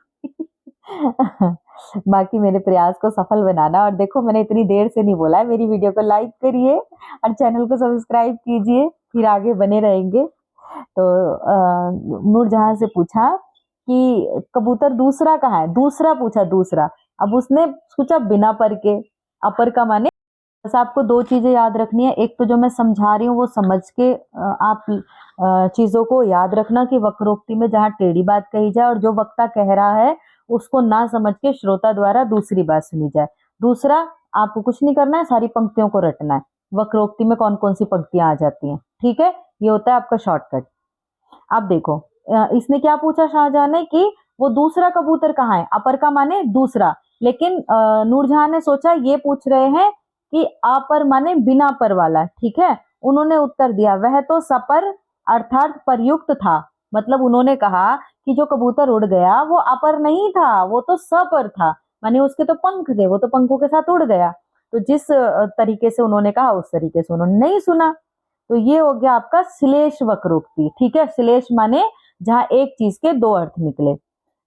बाकी मेरे प्रयास को सफल बनाना। और देखो मैंने इतनी देर से नहीं बोला है, मेरी वीडियो को लाइक करिए और चैनल को सब्सक्राइब कीजिए, फिर आगे बने रहेंगे। तो नूरजहां से पूछा कि कबूतर दूसरा कहाँ है, दूसरा पूछा, दूसरा। अब उसने पूछा बिना पर के, अपर का माने। बस आपको दो चीजें याद रखनी है, एक तो जो मैं समझा रही हूँ वो समझ के आप चीजों को याद रखना कि वक्रोक्ति में जहाँ टेढ़ी बात कही जाए और जो वक्ता कह रहा है उसको ना समझ के श्रोता द्वारा दूसरी बात सुनी जाए। दूसरा, आपको कुछ नहीं करना है, सारी पंक्तियों को रटना है, वक्रोक्ति में कौन कौन सी पंक्तियां आ जाती हैं। ठीक है, ये होता है आपका शॉर्टकट। अब देखो, इसने क्या पूछा शाहजहां ने कि वो दूसरा कबूतर कहाँ है, अपर का माने दूसरा। लेकिन नूरजहां ने सोचा ये पूछ रहे हैं कि अपर माने बिना पर वाला। ठीक है, उन्होंने उत्तर दिया वह तो सपर अर्थात परयुक्त था। मतलब उन्होंने कहा कि जो कबूतर उड़ गया वो अपर नहीं था, वो तो सपर था, माने उसके तो पंख थे, वो तो पंखों के साथ उड़ गया। तो जिस तरीके से उन्होंने कहा उस तरीके से उन्होंने नहीं सुना। तो ये हो गया आपका श्लेष वक्रोक्ति। ठीक है, श्लेष माने जहां एक चीज के दो अर्थ निकले।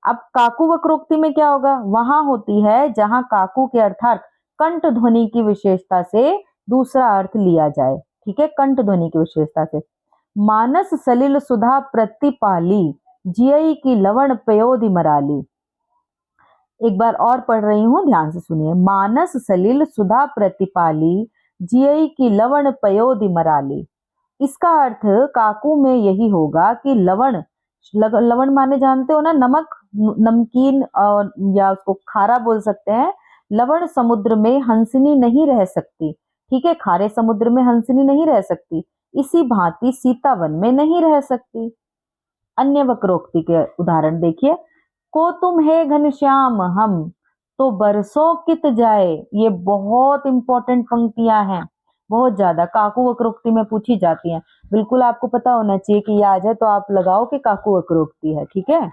अब काकु वक्रोक्ति में क्या होगा, वहां होती है जहां काकु के अर्थात कंठ ध्वनि की विशेषता से दूसरा अर्थ लिया जाए। ठीक है, कंठ ध्वनि की विशेषता से। मानस सलिल सुधा प्रतिपाली, जियई की लवण पयोधि मराली। एक बार और पढ़ रही हूं, ध्यान से सुनिए। मानस सलिल सुधा प्रतिपाली, जियई की लवण पयोधि मराली। इसका अर्थ काकू में यही होगा कि लवण, लवण माने जानते हो ना, नमक, नमकीन, और या उसको खारा बोल सकते हैं। लवण समुद्र में हंसिनी नहीं रह सकती। ठीक है, खारे समुद्र में हंसिनी नहीं रह सकती, इसी भांति सीता वन में नहीं रह सकती। अन्य वक्रोक्ति के उदाहरण देखिए। को तुम है घनश्याम हम, तो बरसों कित जाए। ये बहुत इंपॉर्टेंट पंक्तियां हैं, बहुत ज्यादा काकू वक्रोक्ति में पूछी जाती हैं। बिल्कुल आपको पता होना चाहिए कि ये आ जाए तो आप लगाओ कि काकू वक्रोक्ति है। ठीक है,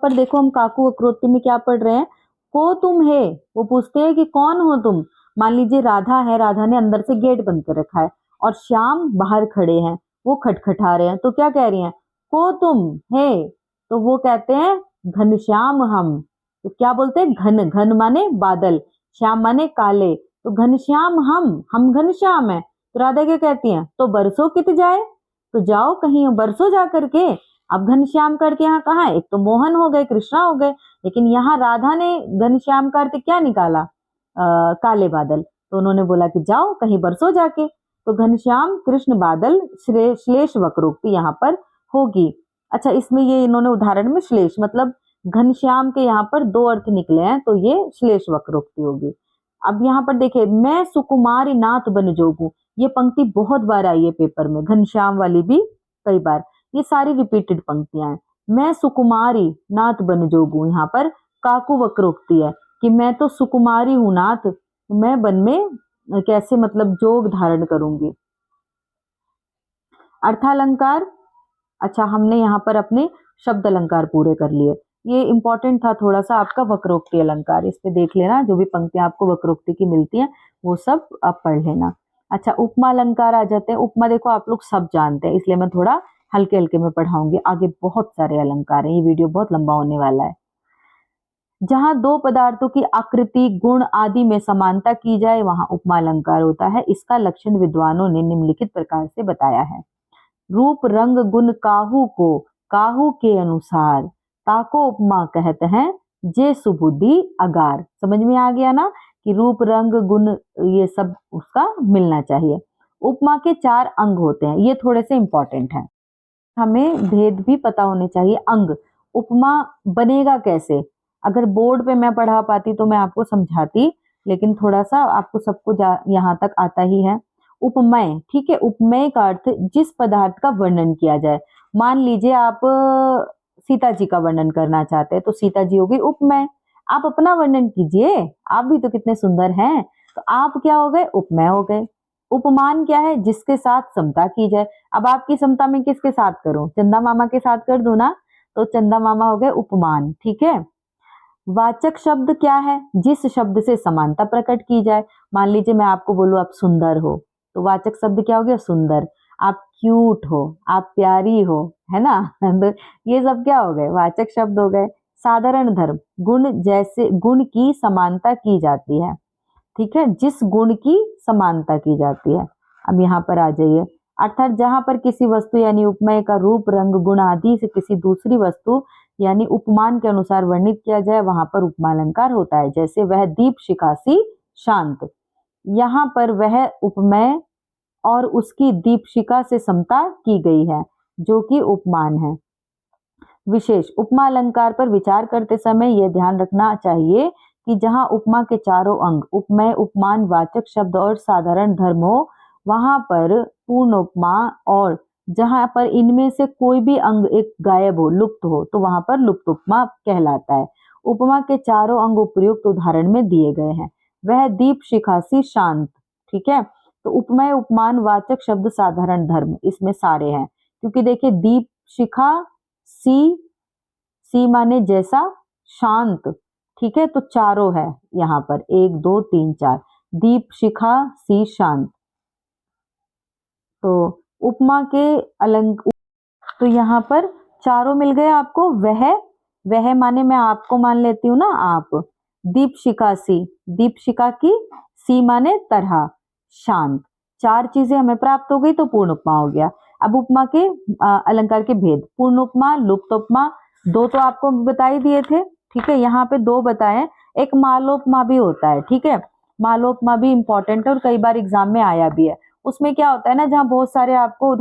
पर देखो हम काकू वक्रोक्ति में क्या पढ़ रहे हैं, को तुम है, वो पूछते हैं कि कौन हो तुम। मान लीजिए राधा है, राधा ने अंदर से गेट बंद कर रखा है और श्याम बाहर खड़े हैं, वो खटखटा रहे हैं, तो क्या कह रही हैं, को तुम है, तो वो कहते हैं घनश्याम हम। तो क्या बोलते हैं, घन, घन माने बादल, श्याम माने काले, तो घनश्याम हम घनश्याम है। तो राधा क्या कहती हैं, तो बरसों कित जाए, तो जाओ कहीं बरसों जा करके। अब घनश्याम का अर्थ यहाँ कहाँ है, एक तो मोहन हो गए, कृष्णा हो गए, लेकिन यहाँ राधा ने घनश्याम का अर्थ क्या निकाला, काले बादल। तो उन्होंने बोला कि जाओ कहीं बरसो जाके। तो घनश्याम कृष्ण बादल श्लेष वक्रोक्ति यहाँ पर होगी। अच्छा, इसमें ये इन्होंने उदाहरण में श्लेष मतलब घनश्याम के यहाँ पर दो अर्थ निकले हैं, तो ये श्लेष वक्रोक्ति होगी। अब यहाँ पर देखिए, मैं सुकुमारी नाथ बन जोगू, ये पंक्ति बहुत बार आई है पेपर में, घनश्याम वाली भी कई बार, ये सारी रिपीटेड पंक्तियां हैं। मैं सुकुमारी नाथ बन जोगू, यहाँ पर काकू वक्रोक्ति है कि मैं तो सुकुमारी हूं नाथ, मैं वन में कैसे मतलब जोग धारण करूंगी। अर्थालंकार, अच्छा हमने यहाँ पर अपने शब्द अलंकार पूरे कर लिए। ये इंपॉर्टेंट था थोड़ा सा आपका वक्रोक्ति अलंकार, इस पे देख लेना, जो भी पंक्तियां आपको वक्रोक्ति की मिलती हैं वो सब आप पढ़ लेना। अच्छा, उपमा अलंकार आ जाते हैं। उपमा देखो आप लोग सब जानते हैं, इसलिए मैं थोड़ा हल्के हल्के में पढ़ाऊंगी, आगे बहुत सारे अलंकार हैं, ये वीडियो बहुत लंबा होने वाला है। जहां दो पदार्थों की आकृति गुण आदि में समानता की जाए वहां उपमा अलंकार होता है। इसका लक्षण विद्वानों ने निम्नलिखित प्रकार से बताया है। रूप रंग गुण काहू को काहू के अनुसार ताको उपमा कहते हैं, जे सुबुद्धि अगार। समझ में आ गया ना कि रूप रंग गुण ये सब उसका मिलना चाहिए। उपमा के 4 अंग होते हैं, ये थोड़े से इंपॉर्टेंट हैं, हमें भेद भी पता होने चाहिए। अंग, उपमा बनेगा कैसे, अगर बोर्ड पे मैं पढ़ा पाती तो मैं आपको समझाती, लेकिन थोड़ा सा आपको सबको यहाँ तक आता ही है। उपमेय, ठीक है, उपमेय का अर्थ जिस पदार्थ का वर्णन किया जाए। मान लीजिए आप सीता जी का वर्णन करना चाहते हैं तो सीता जी होगी उपमेय। आप अपना वर्णन कीजिए, आप भी तो कितने सुंदर हैं, तो आप क्या हो गए, उपमेय हो गए। उपमान क्या है, जिसके साथ समता की जाए। अब आपकी समता में किसके साथ करूं, चंदा मामा के साथ कर दूं ना, तो चंदा मामा हो गए उपमान, ठीक है। वाचक शब्द क्या है, जिस शब्द से समानता प्रकट की जाए। मान लीजिए मैं आपको बोलूं आप सुंदर हो, तो वाचक शब्द क्या हो गया, सुंदर। आप क्यूट हो, आप प्यारी हो, है ना तो ये सब क्या हो गए, वाचक शब्द हो गए। साधारण धर्म, गुण जैसे गुण की समानता की जाती है, ठीक है, जिस गुण की समानता की जाती है। अब यहाँ पर आ जाइए, अर्थात जहां पर किसी वस्तु यानी उपमेय का रूप रंग गुण आदि से किसी दूसरी वस्तु यानी उपमान के अनुसार वर्णित किया जाए वहां पर उपमा अलंकार होता है। जैसे वह दीप शिखासी शांत, यहाँ पर वह उपमेय और उसकी दीपशिखा से समता की गई है, जो कि उपमान है। विशेष, उपमा अलंकार पर विचार करते समय यह ध्यान रखना चाहिए कि जहां उपमा के चारों अंग उपमेय उपमान वाचक शब्द और साधारण धर्म हो वहां पर पूर्ण उपमा, और जहां पर इनमें से कोई भी अंग एक गायब हो लुप्त हो तो वहां पर लुप्त उपमा कहलाता है। उपमा के चारों अंग उपयुक्त उदाहरण में दिए गए हैं। वह दीप शिखासी शांत, ठीक है, तो उपमेय उपमान वाचक शब्द साधारण धर्म इसमें सारे हैं, क्योंकि देखिए दीप शिखा सी, सी माने जैसा, शांत, ठीक है, तो चारों है यहाँ पर 1 2 3 4, दीप शिखा सी शांत। तो उपमा के अलंक, तो यहाँ पर चारों मिल गए आपको। वह माने मैं आपको मान लेती हूँ ना आप, दीप शिखा सी, दीप शिखा की, सी माने तरह, शांत, 4 चीजें हमें प्राप्त हो गई तो पूर्ण उपमा हो गया। अब उपमा के अलंकार के भेद, पूर्ण उपमा, लुप्त उपमा, 2 तो आपको बता ही दिए थे, ठीक है, यहाँ पे 2 बताए। एक मालोपमा भी होता है, ठीक है, मालोपमा भी इंपॉर्टेंट है और कई बार एग्जाम में आया भी है। उसमें क्या होता है ना, जहाँ बहुत सारे आपको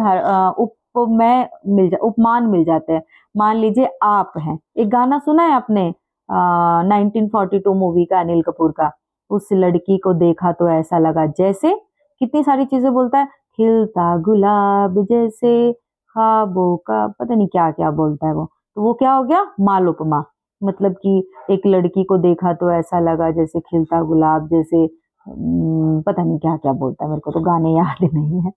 उपमेय उपमान मिल जाते हैं। मान लीजिए आप हैं, एक गाना सुना है आपने 1942 मूवी का, अनिल कपूर का, उस लड़की को देखा तो ऐसा लगा जैसे, कितनी सारी चीजें बोलता है, खिलता गुलाब जैसे, ख्वाबों का पता नहीं क्या क्या बोलता है वो, तो वो क्या हो गया, मालोपमा। मतलब कि एक लड़की को देखा तो ऐसा लगा जैसे खिलता गुलाब जैसे, पता नहीं क्या क्या बोलता है, मेरे को तो गाने याद नहीं है।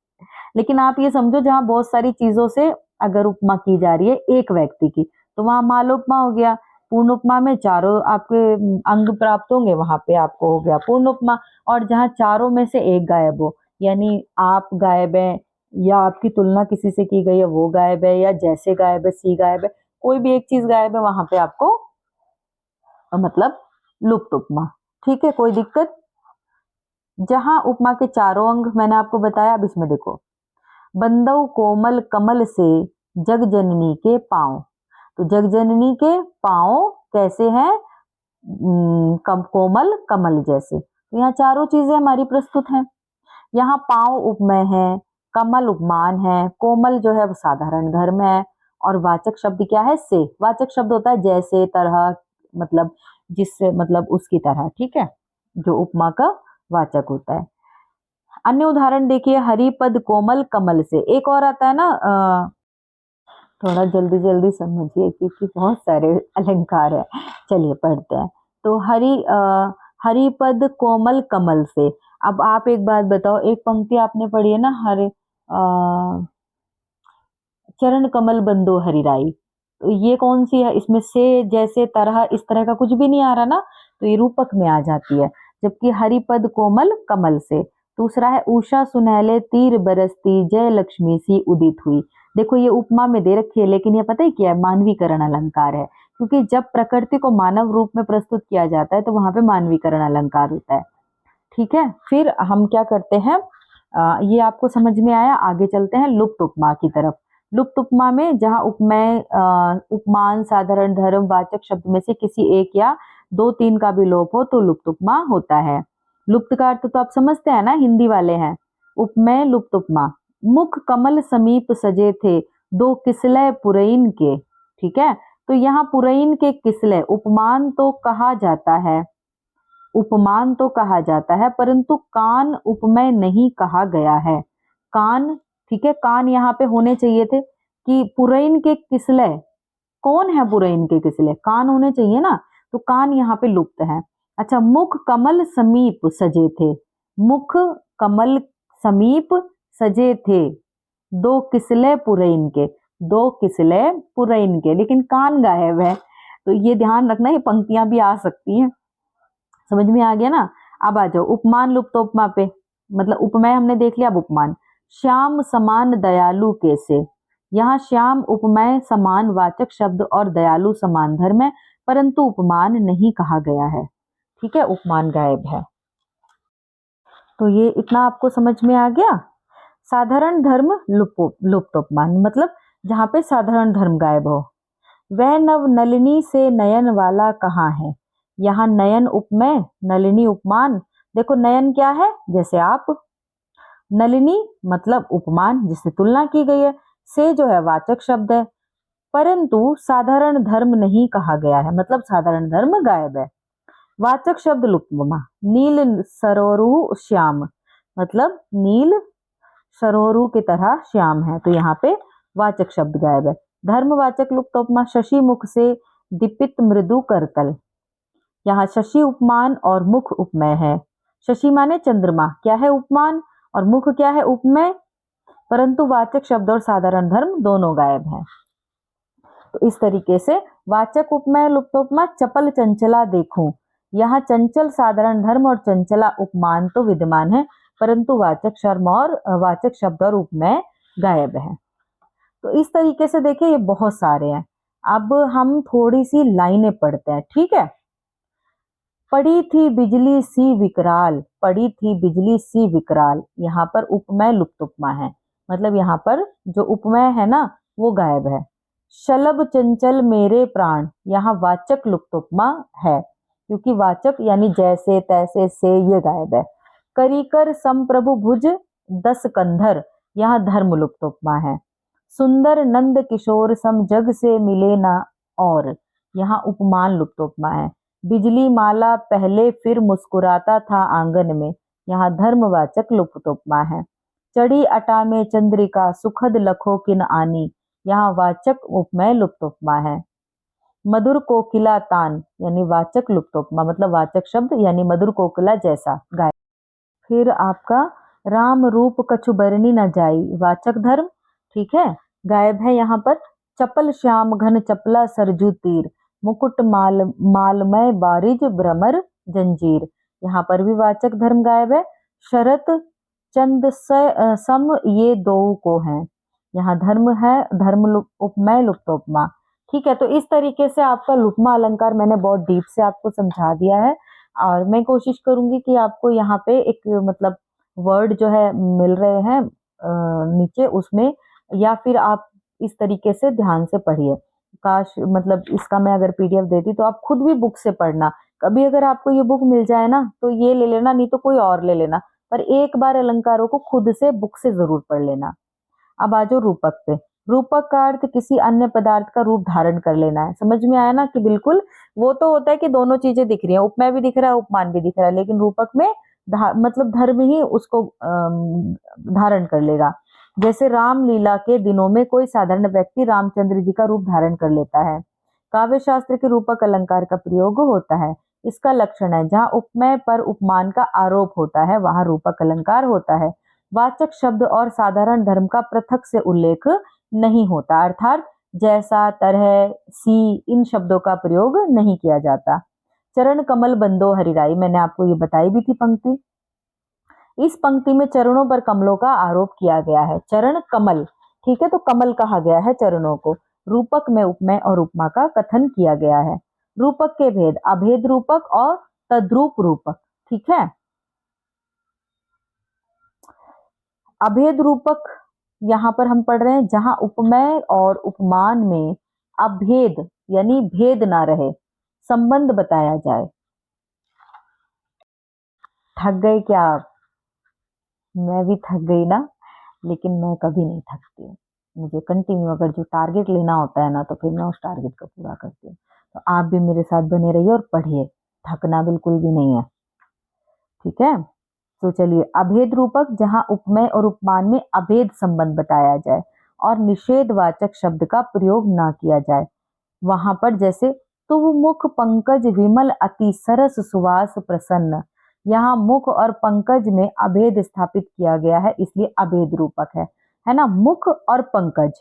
लेकिन आप ये समझो जहाँ बहुत सारी चीजों से अगर उपमा की जा रही है एक व्यक्ति की, तो वहां मालोपमा हो गया। पूर्ण उपमा में चारों आपके अंग प्राप्त होंगे, वहां पे आपको हो गया पूर्ण उपमा। और जहाँ चारों में से एक गायब हो, यानी आप गायब है या आपकी तुलना किसी से की गई है वो गायब है, या जैसे गायब है, सी गायब है, कोई भी एक चीज गायब है, वहां पे आपको मतलब लुप्त उपमा, ठीक है, कोई दिक्कत। जहां उपमा के चारों अंग मैंने आपको बताया, अब इसमें देखो, बंदव कोमल कमल से जग जननी के पांव। तो जग जननी के पांव कैसे हैं? कोमल कमल जैसे। तो यहाँ चारों चीजें हमारी प्रस्तुत हैं। यहाँ पांव उपमेय है, कमल उपमान है, कोमल जो है वो साधारण धर्म है, और वाचक शब्द क्या है? से। वाचक शब्द होता है जैसे, तरह, मतलब जिससे, मतलब उसकी तरह, ठीक है, जो उपमा का वाचक होता है। अन्य उदाहरण देखिए, हरिपद कोमल कमल से। एक और आता है ना, थोड़ा जल्दी जल्दी समझिए क्योंकि बहुत सारे अलंकार है। चलिए पढ़ते हैं। तो हरिपद कोमल कमल से। अब आप एक बात बताओ, एक पंक्ति आपने पढ़ी है ना, चरण कमल बंदो हरिराई, तो ये कौन सी है? इसमें से, जैसे, तरह, इस तरह का कुछ भी नहीं आ रहा ना, तो ये रूपक में आ जाती है। जबकि हरिपद कोमल कमल से। दूसरा है, उषा सुनहले तीर बरसती, जय लक्ष्मी सी उदित हुई। देखो ये उपमा में दे रखी है, लेकिन ये पता है क्या है? मानवीकरण अलंकार है, क्योंकि जब प्रकृति को मानव रूप में प्रस्तुत किया जाता है तो वहां पे मानवीकरण अलंकार होता है। ठीक है, फिर हम क्या करते हैं, ये आपको समझ में आया। आगे चलते हैं लुप्त उपमा की तरफ। लुप्त उपमा में जहां उपमेय, उपमान, साधारण धर्म, वाचक शब्द में से किसी एक या दो तीन का भी लोप हो तो लुप्त उपमा होता है। लुप्त का अर्थ तो आप समझते हैं ना, हिंदी वाले हैं। उपमेय लुप्त उपमा। मुख कमल समीप सजे थे, दो किसलय पुरैन के। ठीक है, तो यहाँ पुरैन के किसलय, उपमान तो कहा जाता है, उपमान तो कहा जाता है, परंतु कान उपमेय नहीं कहा गया है। कान, ठीक है, कान यहाँ पे होने चाहिए थे कि पुरैन के किसलय, कौन है पुरैन के किसलय? कान होने चाहिए ना, तो कान यहाँ पे लुप्त है। अच्छा, मुख कमल समीप सजे थे, मुख कमल समीप सजे थे, दो किसलय पुरैन के, दो किसलय पुरैन के, लेकिन कान गायब है। तो ये ध्यान रखना, ये पंक्तियां भी आ सकती हैं। समझ में आ गया ना? अब आ जाओ उपमान लुप्त उपमा पे। मतलब उपमेय हमने देख लिया, अब उपमान। श्याम समान दयालु कैसे। यहाँ श्याम उपमेय समान वाचक शब्द और दयालु समान धर्म है, परंतु उपमान नहीं कहा गया है। ठीक है, उपमान गायब है। तो ये इतना आपको समझ में आ गया। साधारण धर्म लुप्त उपमान, मतलब जहां पे साधारण धर्म गायब हो। वह नव नलिनी से नयन वाला कहाँ है। यहाँ नयन उपमेय, नलिनी उपमान। देखो नयन क्या है? जैसे आप, नलिनी मतलब उपमान जिससे तुलना की गई है, से जो है वाचक शब्द है, परंतु साधारण धर्म नहीं कहा गया है, मतलब साधारण धर्म गायब है। वाचक शब्द लुप्त उपमा। नील सरोरु श्याम, मतलब नील सरोरु की तरह श्याम है, तो यहाँ पे वाचक शब्द गायब है। धर्मवाचक लुप्त उपमा। शशि मुख से दीपित मृदु करतल। यहाँ शशि उपमान और मुख उपमेय है। शशि माने चंद्रमा, क्या है? उपमान, और मुख क्या है? उपमेय, परंतु वाचक शब्द और साधारण धर्म दोनों गायब हैं। तो इस तरीके से वाचक उपमेय लुप्त उपमा। चपल चंचला देखूं। यहाँ चंचल साधारण धर्म और चंचला उपमान तो विद्यमान है, परंतु वाचक शब्द और उपमेय गायब है। तो इस तरीके से देखिए ये बहुत सारे हैं। अब हम थोड़ी सी लाइनें पढ़ते हैं, ठीक है। पड़ी थी बिजली सी विकराल, पड़ी थी बिजली सी विकराल, यहाँ पर उपमेय लुप्त उपमा है, मतलब यहाँ पर जो उपमेय है ना वो गायब है। शलभ चंचल मेरे प्राण, यहाँ वाचक लुप्त उपमा है, क्योंकि वाचक यानी जैसे तैसे से ये गायब है। करीकर समप्रभु भुज दस कंधर, यहाँ धर्म लुप्त उपमा है। सुंदर नंद किशोर सम जग से मिले ना और, यहाँ उपमान लुप्त उपमा है। बिजली माला पहले फिर मुस्कुराता था आंगन में, यहाँ धर्मवाचक लुप्त उपमा है। चढ़ी अटा में चंद्रिका सुखद लखो किन आनी, यहाँ वाचक उपमेय लुप्त उपमा है। मधुर कोकिला तान, यानी वाचक लुप्त उपमा, मतलब वाचक शब्द यानी मधुर कोकिला जैसा गायब। फिर आपका राम रूप कछु बरनी न जाई, वाचक धर्म, ठीक है, गायब है यहाँ पर। चपल श्याम घन चपला सरजू तीर, मुकुट मालमय बारिज भ्रमर जंजीर, यहाँ पर भी वाचक धर्म गायब है। शरत चंद सम ये दो को हैं, यहाँ धर्म है, उपमेय लुप्त उपमा। ठीक है, तो इस तरीके से आपका लुप्मा अलंकार मैंने बहुत डीप से आपको समझा दिया है, और मैं कोशिश करूंगी कि आपको यहाँ पे एक मतलब वर्ड जो है मिल रहे हैं नीचे उसमें, या फिर आप इस तरीके से ध्यान से पढ़िए। काश मतलब इसका मैं अगर पीडीएफ देती तो आप खुद भी बुक से पढ़ना। कभी अगर आपको ये बुक मिल जाए ना तो ये ले लेना, नहीं तो कोई और ले लेना, पर एक बार अलंकारों को खुद से बुक से जरूर पढ़ लेना। अब आ जाओ रूपक पे। रूपक का अर्थ किसी अन्य पदार्थ का रूप धारण कर लेना है। समझ में आया ना कि बिल्कुल वो तो होता है कि दोनों चीजें दिख रही है, उपमेय भी दिख रहा है उपमान भी दिख रहा है, लेकिन रूपक में मतलब धर्म ही उसको धारण कर लेगा। जैसे रामलीला के दिनों में कोई साधारण व्यक्ति रामचंद्र जी का रूप धारण कर लेता है। काव्य शास्त्र के रूपक अलंकार का प्रयोग होता है। इसका लक्षण है जहाँ उपमेय पर उपमान का आरोप होता है वहां रूपक अलंकार होता है। वाचक शब्द और साधारण धर्म का पृथक से उल्लेख नहीं होता, अर्थात जैसा, तरह, सी इन शब्दों का प्रयोग नहीं किया जाता। चरण कमल बंदो हरिराई, मैंने आपको ये बताई भी थी पंक्ति। इस पंक्ति में चरणों पर कमलों का आरोप किया गया है। चरण कमल, ठीक है, तो कमल कहा गया है चरणों को। रूपक में उपमेय और उपमा का कथन किया गया है। रूपक के भेद, अभेद रूपक और तद्रूप रूपक, ठीक है। अभेद रूपक यहाँ पर हम पढ़ रहे हैं जहां उपमेय और उपमान में अभेद यानी भेद ना रहे, संबंध बताया जाए। थक गए क्या आप? मैं भी थक गई ना, लेकिन मैं कभी नहीं थकती हूँ। मुझे कंटिन्यू अगर जो टारगेट लेना होता है ना तो फिर मैं उस टारगेट को पूरा करती हूँ। तो आप भी मेरे साथ बने रहिए और पढ़िए, थकना बिल्कुल भी नहीं है, ठीक है। तो चलिए, अभेद रूपक जहां उपमेय और उपमान में अभेद संबंध बताया जाए और निषेधवाचक शब्द का प्रयोग ना किया जाए, वहां पर जैसे तुव मुख पंकज विमल अति सरस सुवास प्रसन्न, यहाँ मुख और पंकज में अभेद स्थापित किया गया है, इसलिए अभेद रूपक है ना। मुख और पंकज,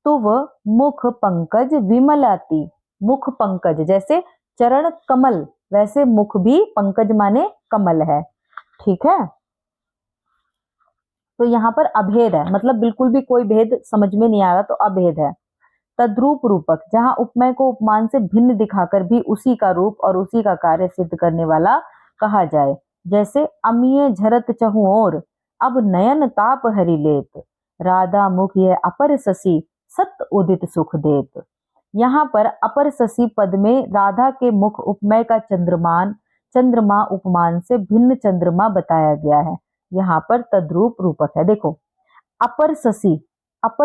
तुव मुख पंकज विमलाति, मुख पंकज जैसे चरण कमल, वैसे मुख भी पंकज माने कमल है, ठीक है। तो यहाँ पर अभेद है, मतलब बिल्कुल भी कोई भेद समझ में नहीं आ रहा तो अभेद है। तद्रूप रूपक जहां उपमेय को उपमान से भिन्न दिखाकर भी उसी का रूप और उसी का कार्य सिद्ध करने वाला कहा जाए, जैसे अमीय झरत चहु ओर, अब नयन ताप हरि लेत, राधा मुख यह अपर ससी, सत उदित सुख देत। यहाँ पर अपर ससी पद में राधा के मुख उपमेय का चंद्रमा उपमान से भिन्न चंद्रमा बताया गया है, यहाँ पर तद्रूप रूपक है। देखो, अपर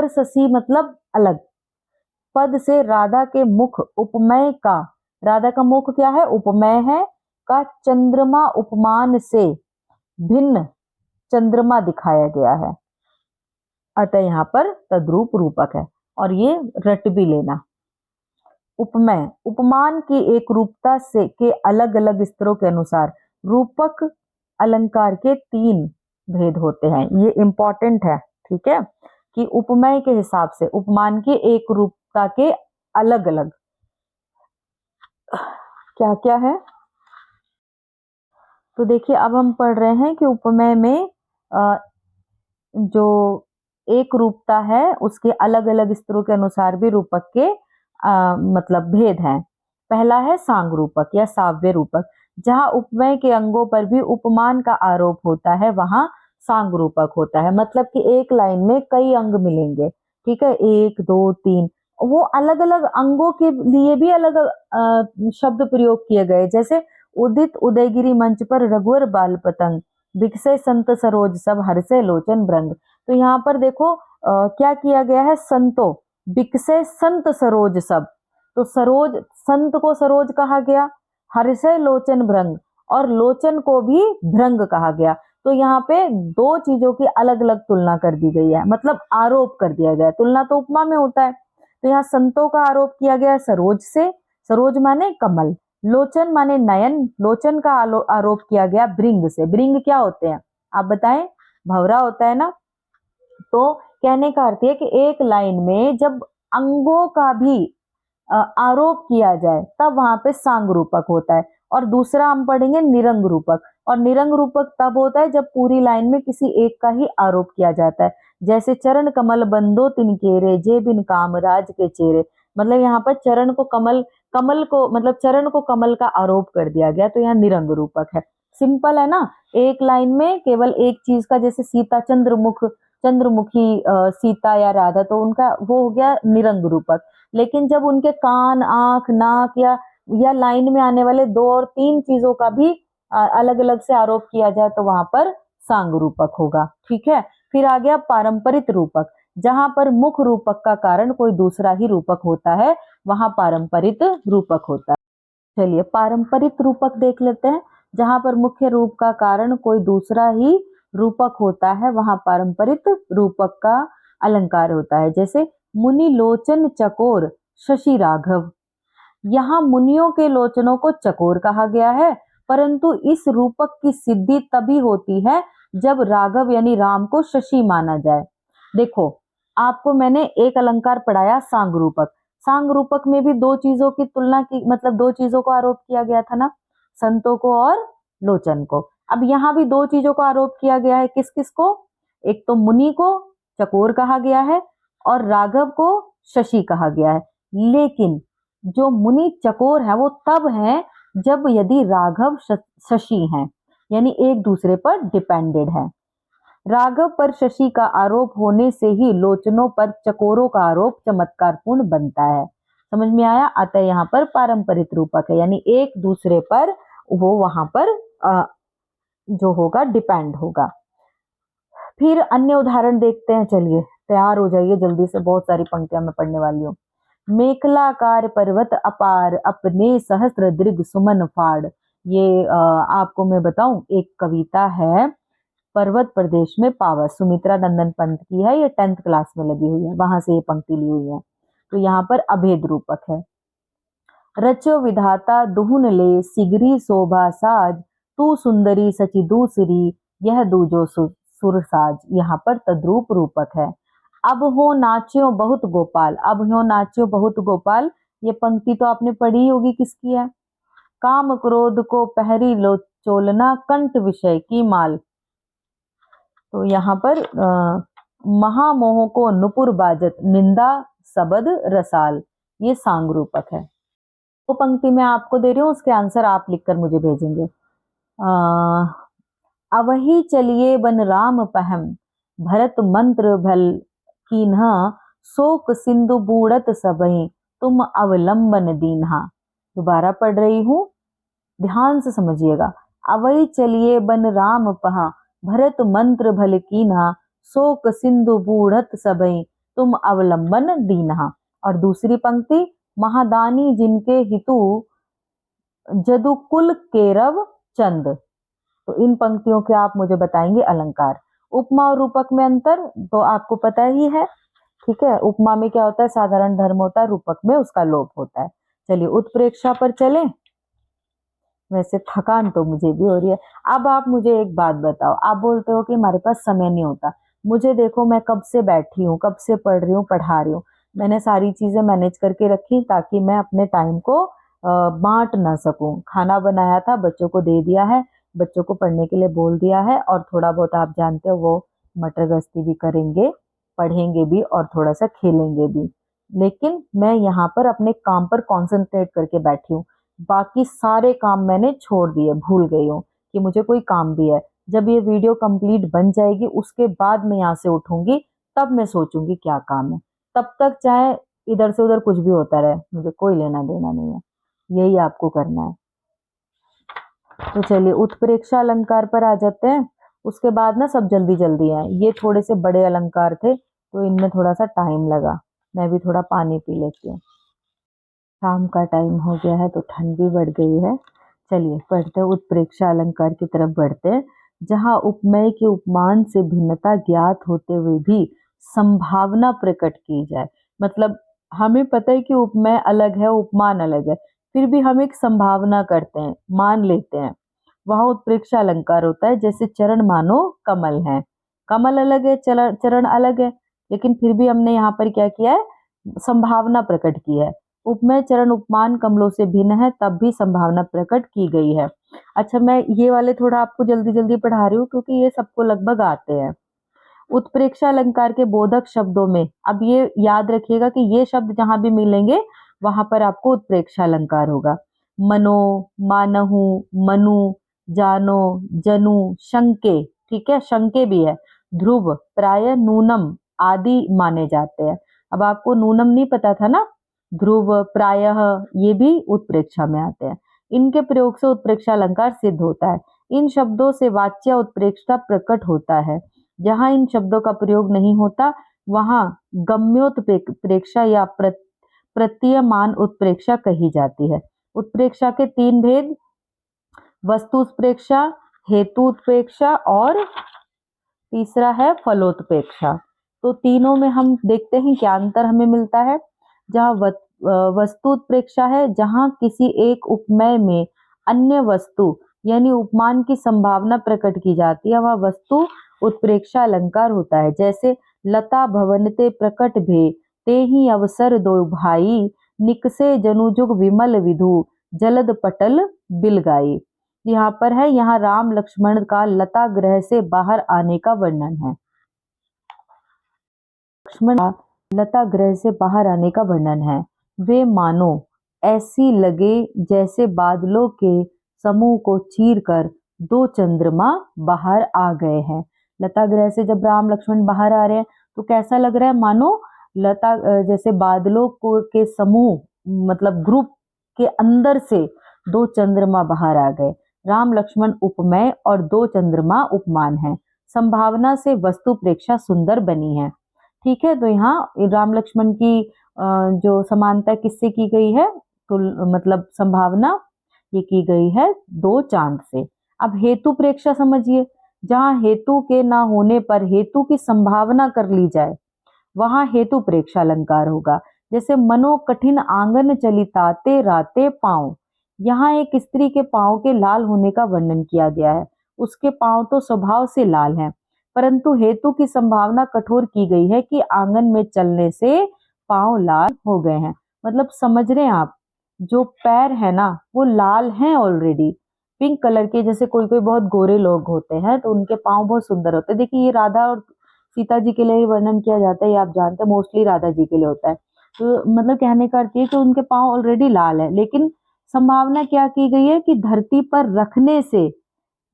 ससी मतलब अलग, पद से राधा के मुख उपमेय का, राधा का मुख क्या है, उपमेय है, का चंद्रमा उपमान से भिन्न चंद्रमा दिखाया गया है, अतः यहाँ पर तद्रूप रूपक है। और ये रट भी लेना। उपमेय उपमान की एक रूपता से के अलग अलग स्तरों के अनुसार रूपक अलंकार के 3 भेद होते हैं, ये इंपॉर्टेंट है, ठीक है, कि उपमेय के हिसाब से उपमान की एक रूपता के अलग अलग क्या क्या है। तो देखिए, अब हम पढ़ रहे हैं कि उपमेय में जो एक रूपता है उसके अलग अलग स्तरों के अनुसार भी रूपक के मतलब भेद हैं। पहला है सांग रूपक या साव्य रूपक, जहां उपमेय के अंगों पर भी उपमान का आरोप होता है वहां सांग रूपक होता है। मतलब कि एक लाइन में कई अंग मिलेंगे, ठीक है, 1 2 3, वो अलग अलग अंगों के लिए भी अलग शब्द प्रयोग किए गए, जैसे उदित उदयगिरी मंच पर रघुवर बाल पतंग, बिकसे संत सरोज सब हर्षे लोचन भ्रंग। तो यहाँ पर देखो क्या किया गया है, संतो, बिकसे संत सरोज सब, तो सरोज, संत को सरोज कहा गया, हर्षे लोचन भ्रंग, और लोचन को भी भ्रंग कहा गया। तो यहाँ पे 2 चीजों की अलग अलग तुलना कर दी गई है, मतलब आरोप कर दिया गया। तुलना तो उपमा में होता है, तो यहाँ संतों का आरोप किया गया सरोज से, सरोज माने कमल, लोचन माने नयन, लोचन का आरोप किया गया भृंग से। भृंग क्या होते हैं आप बताएं? भंवरा होता है ना। तो कहने का अर्थ है कि एक लाइन में जब अंगों का भी आरोप किया जाए तब वहां पे सांग रूपक होता है। और दूसरा हम पढ़ेंगे निरंग रूपक, और निरंग रूपक तब होता है जब पूरी लाइन में किसी एक का ही आरोप किया जाता है, जैसे चरण कमल बंदो तिनकेरे, जे बिन काम राज के चेहरे। मतलब यहाँ पर चरण को कमल को मतलब चरण को कमल का आरोप कर दिया गया, तो यहाँ निरंग रूपक है। सिंपल है ना, एक लाइन में केवल एक चीज का, जैसे सीता चंद्र मुख चंद्रमुखी सीता या राधा, तो उनका वो हो गया निरंग रूपक। लेकिन जब उनके कान, आंख, नाक या लाइन में आने वाले 2 और 3 चीजों का भी अलग अलग से आरोप किया जाए तो वहां पर सांग रूपक होगा। ठीक है। फिर आ गया पारंपरिक रूपक, जहां पर मुख्य रूपक का कारण कोई दूसरा ही रूपक होता है, वहां पारंपरिक रूपक होता है। चलिए पारंपरिक रूपक देख लेते हैं। जहां पर मुख्य रूप का कारण कोई दूसरा ही रूपक होता है, वहां पारंपरिक रूपक का अलंकार होता है। जैसे मुनि लोचन चकोर शशि राघव। यहाँ मुनियों के लोचनों को चकोर कहा गया है, परंतु इस रूपक की सिद्धि तभी होती है जब राघव यानी राम को शशि माना जाए। देखो, आपको मैंने एक अलंकार पढ़ाया सांग रूपक। सांग रूपक में भी 2 चीजों की तुलना की, मतलब 2 चीजों को आरोप किया गया था ना, संतों को और लोचन को। अब यहाँ भी 2 चीजों को आरोप किया गया है। किस किस को? एक तो मुनि को चकोर कहा गया है और राघव को शशि कहा गया है। लेकिन जो मुनि चकोर है वो तब है जब यदि राघव शशि हैं, यानी एक दूसरे पर डिपेंडेड है। राघव पर शशि का आरोप होने से ही लोचनों पर चकोरों का आरोप चमत्कारपूर्ण बनता है। समझ में आया? अतः यहाँ पर पारंपरिक रूपक है, यानी एक दूसरे पर वो वहां पर जो होगा डिपेंड होगा। फिर अन्य उदाहरण देखते हैं। चलिए तैयार हो जाइए जल्दी से, बहुत सारी पंक्तियां मैं पढ़ने वाली हूँ। मेखलाकार पर्वत अपार अपने सहस्त्र दीर्घ सुमन फाड़। ये आपको मैं बताऊं, एक कविता है पर्वत प्रदेश में पावस, सुमित्रा नंदन पंत की है। ये 10th क्लास में लगी हुई है, वहां से ये पंक्ति ली हुई है। तो यहाँ पर अभेद रूपक है। रचो विधाता दुहुन ले सिगरी शोभा साज, तू सुंदरी सची दूसरी यह दूजो सुरसाज। यहाँ पर तद्रूप रूपक है। अब हो नाच्यो बहुत गोपाल। अब हो नाच्यो बहुत गोपाल, ये पंक्ति तो आपने पढ़ी होगी, किसकी है? काम क्रोध को पहरी लो चोलना, कंठ विषय की माल। तो यहाँ पर महामोह को नुपुर बाजत, निंदा सबद रसाल, ये सांग रूपक है। तो पंक्ति मैं आपको दे रही हूँ, उसके आंसर आप लिखकर मुझे भेजेंगे। अवही चलिए बन राम पहम, भरत मंत्र भल कीन्हा, शोक सिंधु बूढ़त सबहि, तुम अवलंबन दीन्हा। दोबारा पढ़ रही हूँ, ध्यान से समझिएगा। अवही चलिए बन राम पहा, भरत मंत्र भल कीन्हा, शोक सिंधु बूढ़त सबहि, तुम अवलंबन दीन्हा। और दूसरी पंक्ति, महादानी जिनके हितु, जदु कुल केरव चंद। तो इन पंक्तियों के आप मुझे बताएंगे अलंकार। उपमा और रूपक में अंतर तो आपको पता ही है। ठीक है, उपमा में क्या होता है? साधारण धर्म होता है, रूपक में उसका लोप होता है। चलिए उत्प्रेक्षा पर चलें। वैसे थकान तो मुझे भी हो रही है। अब आप मुझे एक बात बताओ, आप बोलते हो कि हमारे पास समय नहीं होता। मुझे देखो, मैं कब से बैठी हूँ, कब से पढ़ रही हूँ, पढ़ा रही हूँ। मैंने सारी चीजें मैनेज करके रखी ताकि मैं अपने टाइम को बांट ना सकूं। खाना बनाया था, बच्चों को दे दिया है, बच्चों को पढ़ने के लिए बोल दिया है, और थोड़ा बहुत आप जानते हो वो मटर गश्ती भी करेंगे, पढ़ेंगे भी और थोड़ा सा खेलेंगे भी। लेकिन मैं यहाँ पर अपने काम पर कॉन्सेंट्रेट करके बैठी हूँ। बाकी सारे काम मैंने छोड़ दिए, भूल गई हूँ कि मुझे कोई काम भी है। जब ये वीडियो कंप्लीट बन जाएगी उसके बाद मैं यहाँ से उठूंगी, तब मैं सोचूंगी क्या काम है। तब तक चाहे इधर से उधर कुछ भी होता रहे, मुझे कोई लेना देना नहीं है। यही आपको करना है। तो चलिए उत्प्रेक्षा अलंकार पर आ जाते हैं। उसके बाद ना सब जल्दी जल्दी है। ये थोड़े से बड़े अलंकार थे तो इनमें थोड़ा सा टाइम लगा। मैं भी थोड़ा पानी पी लेती हूँ। शाम का टाइम हो गया है तो ठंड भी बढ़ गई है। चलिए पढ़ते हैं, उत्प्रेक्षा अलंकार की तरफ बढ़ते हैं। जहाँ उपमेय के उपमान से भिन्नता ज्ञात होते हुए भी संभावना प्रकट की जाए। मतलब हमें पता है कि उपमेय अलग है, उपमान अलग है, फिर भी हम एक संभावना करते हैं, मान लेते हैं, वहां उत्प्रेक्षा अलंकार होता है। जैसे चरण मानो कमल है, कमल अलग है, चरण अलग है, लेकिन फिर भी हमने यहाँ पर क्या किया है? संभावना प्रकट की है। उपमेय चरण उपमान कमलों से भिन्न है, तब भी संभावना प्रकट की गई है। अच्छा, मैं ये वाले थोड़ा आपको जल्दी जल्दी पढ़ा रही हूँ क्योंकि ये सबको लगभग आते हैं। उत्प्रेक्षा अलंकार के बोधक शब्दों में, अब ये याद रखिएगा कि ये शब्द जहां भी मिलेंगे वहां पर आपको उत्प्रेक्षा अलंकार होगा। मनो, मानहु, मनु, जानो, जनु, शंके। ठीक है, शंके भी है। ध्रुव, प्राय, नूनम आदि माने जाते हैं। अब आपको नूनम नहीं पता था ना, ध्रुव, प्रायः ये भी उत्प्रेक्षा में आते हैं। इनके प्रयोग से उत्प्रेक्षा अलंकार सिद्ध होता है। इन शब्दों से वाच्य उत्प्रेक्षा प्रकट होता है। जहां इन शब्दों का प्रयोग नहीं होता वहां गम्योत्प्रेक्षा या प्रतीयमान उत्प्रेक्षा कही जाती है। उत्प्रेक्षा के तीन भेद, वस्तुत्प्रेक्षा, हेतुत्प्रेक्षा और तीसरा है फलोत्प्रेक्षा। तो तीनों में हम देखते हैं क्या अंतर हमें मिलता है। जहाँ वस्तुत्प्रेक्षा है, जहाँ किसी एक उपमेय में अन्य वस्तु यानी उपमान की संभावना प्रकट की जाती है, वह वस्तु उत्प्रेक्षा अलंकार होता है। जैसे लता भवनते प्रकट भे, ते ही अवसर दो भाई, निकसे जनुजुग विमल विधु, जलद पटल बिलगाई। यहाँ पर है, यहाँ राम लक्ष्मण का लता ग्रह से बाहर आने का वर्णन है। लक्ष्मण का लता ग्रह से बाहर आने का वर्णन है। वे मानो ऐसी लगे जैसे बादलों के समूह को चीरकर दो चंद्रमा बाहर आ गए हैं। लता ग्रह से जब राम लक्ष्मण बाहर आ रहे हैं तो कैसा लग रहा है, मानो लता जैसे बादलों को के समूह मतलब ग्रुप के अंदर से दो चंद्रमा बाहर आ गए। राम लक्ष्मण उपमेय और दो चंद्रमा उपमान है। संभावना से वस्तु प्रेक्षा सुंदर बनी है। ठीक है, तो यहाँ राम लक्ष्मण की जो समानता किससे की गई है, तो मतलब संभावना ये की गई है दो चांद से। अब हेतु प्रेक्षा समझिए, जहां हेतु के ना होने पर हेतु की संभावना कर ली जाए वहां हेतु प्रेक्षा अलंकार होगा। जैसे मनो कठिन आंगन चली ताते राते पांव, यहाँ एक स्त्री के पांव के लाल होने का वर्णन किया गया है। उसके पांव तो स्वभाव से लाल हैं, परंतु हेतु की संभावना कठोर की गई है कि आंगन में चलने से पांव लाल हो गए हैं। मतलब समझ रहे हैं आप, जो पैर है ना वो लाल हैं ऑलरेडी, पिंक कलर के। जैसे कोई कोई बहुत गोरे लोग होते हैं तो उनके पांव बहुत सुंदर होते हैं। देखिए ये राधा और सीता जी के लिए ही वर्णन किया जाता है, ये आप जानते हैं, मोस्टली राधा जी के लिए होता है। तो मतलब कहने का अर्थ ये कि उनके पांव ऑलरेडी लाल है, लेकिन संभावना क्या की गई है कि धरती पर रखने से,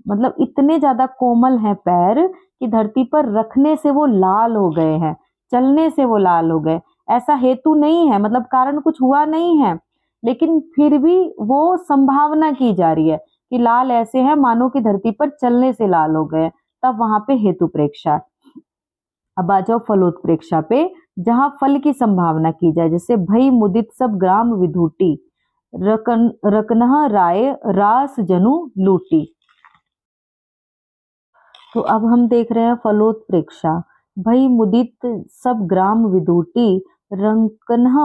मतलब इतने ज्यादा कोमल हैं पैर कि धरती पर रखने से वो लाल हो गए हैं, चलने से वो लाल हो गए। ऐसा हेतु नहीं है, मतलब कारण कुछ हुआ नहीं है, लेकिन फिर भी वो संभावना की जा रही है कि लाल ऐसे हैं मानो कि धरती पर चलने से लाल हो गए, तब वहां पे हेतु प्रेक्षा। अब आ जाओ फलोत्प्रेक्षा पे, जहां फल की संभावना की जाए। जैसे भई मुदित सब ग्राम विधूटी, रकनह राय रास जनु लूटी। तो अब हम देख रहे हैं फलोत्प्रेक्षा। भई मुदित सब ग्राम विदूटी, रंकन्ह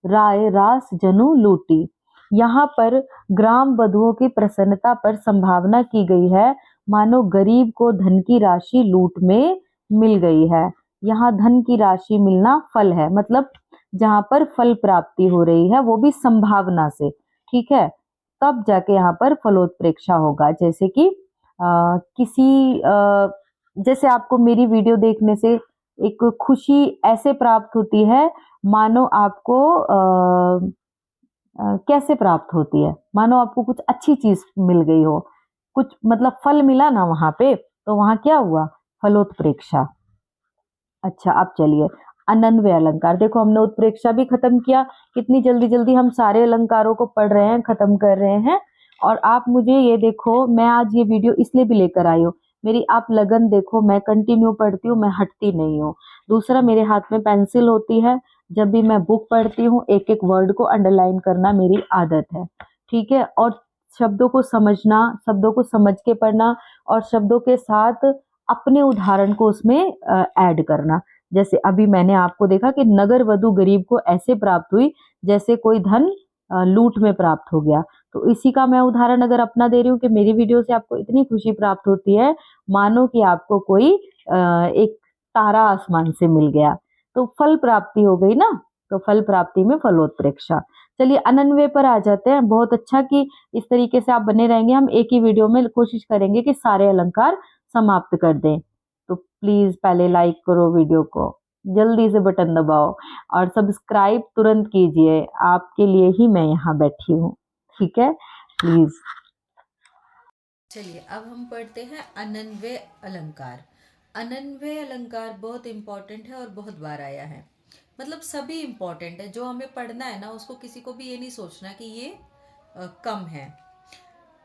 राय रास जनु लूटी। यहाँ पर ग्राम वधुओं की प्रसन्नता पर संभावना की गई है, मानो गरीब को धन की राशि लूट में मिल गई है। यहाँ धन की राशि मिलना फल है, मतलब जहाँ पर फल प्राप्ति हो रही है वो भी संभावना से, ठीक है, तब जाके यहाँ पर फलोत्प्रेक्षा होगा। जैसे कि किसी जैसे आपको मेरी वीडियो देखने से एक खुशी ऐसे प्राप्त होती है, मानो आपको कैसे प्राप्त होती है, मानो आपको कुछ अच्छी चीज मिल गई हो, कुछ मतलब फल मिला ना वहां पे, तो वहां क्या हुआ, फलोत्प्रेक्षा। अच्छा अब चलिए अनन्वय अलंकार। देखो हमने उत्प्रेक्षा भी खत्म किया, कितनी जल्दी जल्दी हम सारे अलंकारों को पढ़ रहे हैं, खत्म कर रहे हैं। और आप मुझे ये देखो, मैं आज ये वीडियो इसलिए भी लेकर आई हूँ, मेरी आप लगन देखो, मैं कंटिन्यू पढ़ती हूँ, मैं हटती नहीं हूँ। दूसरा, मेरे हाथ में पेंसिल होती है, जब भी मैं बुक पढ़ती हूँ एक एक वर्ड को अंडरलाइन करना मेरी आदत है, ठीक है। और शब्दों को समझना, शब्दों को समझ के पढ़ना, और शब्दों के साथ अपने उदाहरण को उसमें ऐड करना। जैसे अभी मैंने आपको देखा कि नगर वधु गरीब को ऐसे प्राप्त हुई जैसे कोई धन लूट में प्राप्त हो गया। तो इसी का मैं उदाहरण अगर अपना दे रही हूँ कि मेरी वीडियो से आपको इतनी खुशी प्राप्त होती है, मानो कि आपको कोई एक तारा आसमान से मिल गया, तो फल प्राप्ति हो गई ना। तो फल प्राप्ति में फलोत्प्रेक्षा। चलिए अनन्वय पर आ जाते हैं। बहुत अच्छा कि इस तरीके से आप बने रहेंगे, हम एक ही वीडियो में कोशिश करेंगे कि सारे अलंकार समाप्त कर दें। तो प्लीज पहले लाइक करो वीडियो को, जल्दी से बटन दबाओ और सब्सक्राइब तुरंत कीजिए, आपके लिए ही मैं यहाँ बैठी हूँ, ठीक है, प्लीज। चलिए अब हम पढ़ते हैं अनन्वय अलंकार। अनन्वय अलंकार बहुत इम्पोर्टेंट है और बहुत बार आया है। मतलब सभी इम्पोर्टेंट है, जो हमें पढ़ना है ना उसको किसी को भी ये नहीं सोचना कि ये कम है।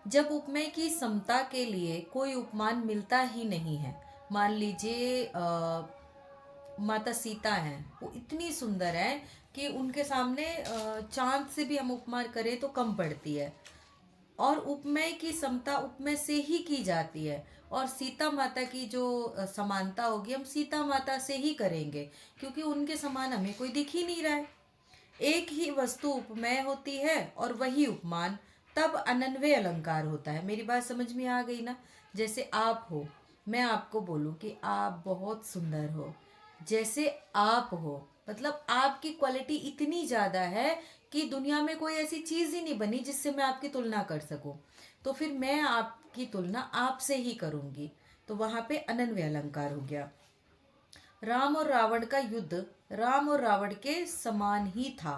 जब उपमेय की समता के लिए कोई उपमान मिलता ही नहीं है। मान लीजिए माता सीता हैं, वो इतनी सुंदर है कि उनके सामने चांद से भी हम उपमा करें तो कम पड़ती है। और उपमेय की समता उपमेय से ही की जाती है। और सीता माता की जो समानता होगी हम सीता माता से ही करेंगे, क्योंकि उनके समान हमें कोई दिख ही नहीं रहा है। एक ही वस्तु उपमेय होती है और वही उपमान, तब अनन्वय अलंकार होता है। मेरी बात समझ में आ गई ना? जैसे आप हो, मैं आपको बोलूं कि आप बहुत सुंदर हो, जैसे आप हो, मतलब आपकी क्वालिटी इतनी ज़्यादा है कि दुनिया में कोई ऐसी चीज़ ही नहीं बनी जिससे मैं आपकी तुलना कर सकूं। तो फिर मैं आपकी तुलना आपसे ही करूंगी। तो वहां पे अनन्वय अलंकार हो गया। राम और रावण का युद्ध राम और रावण के समान ही था।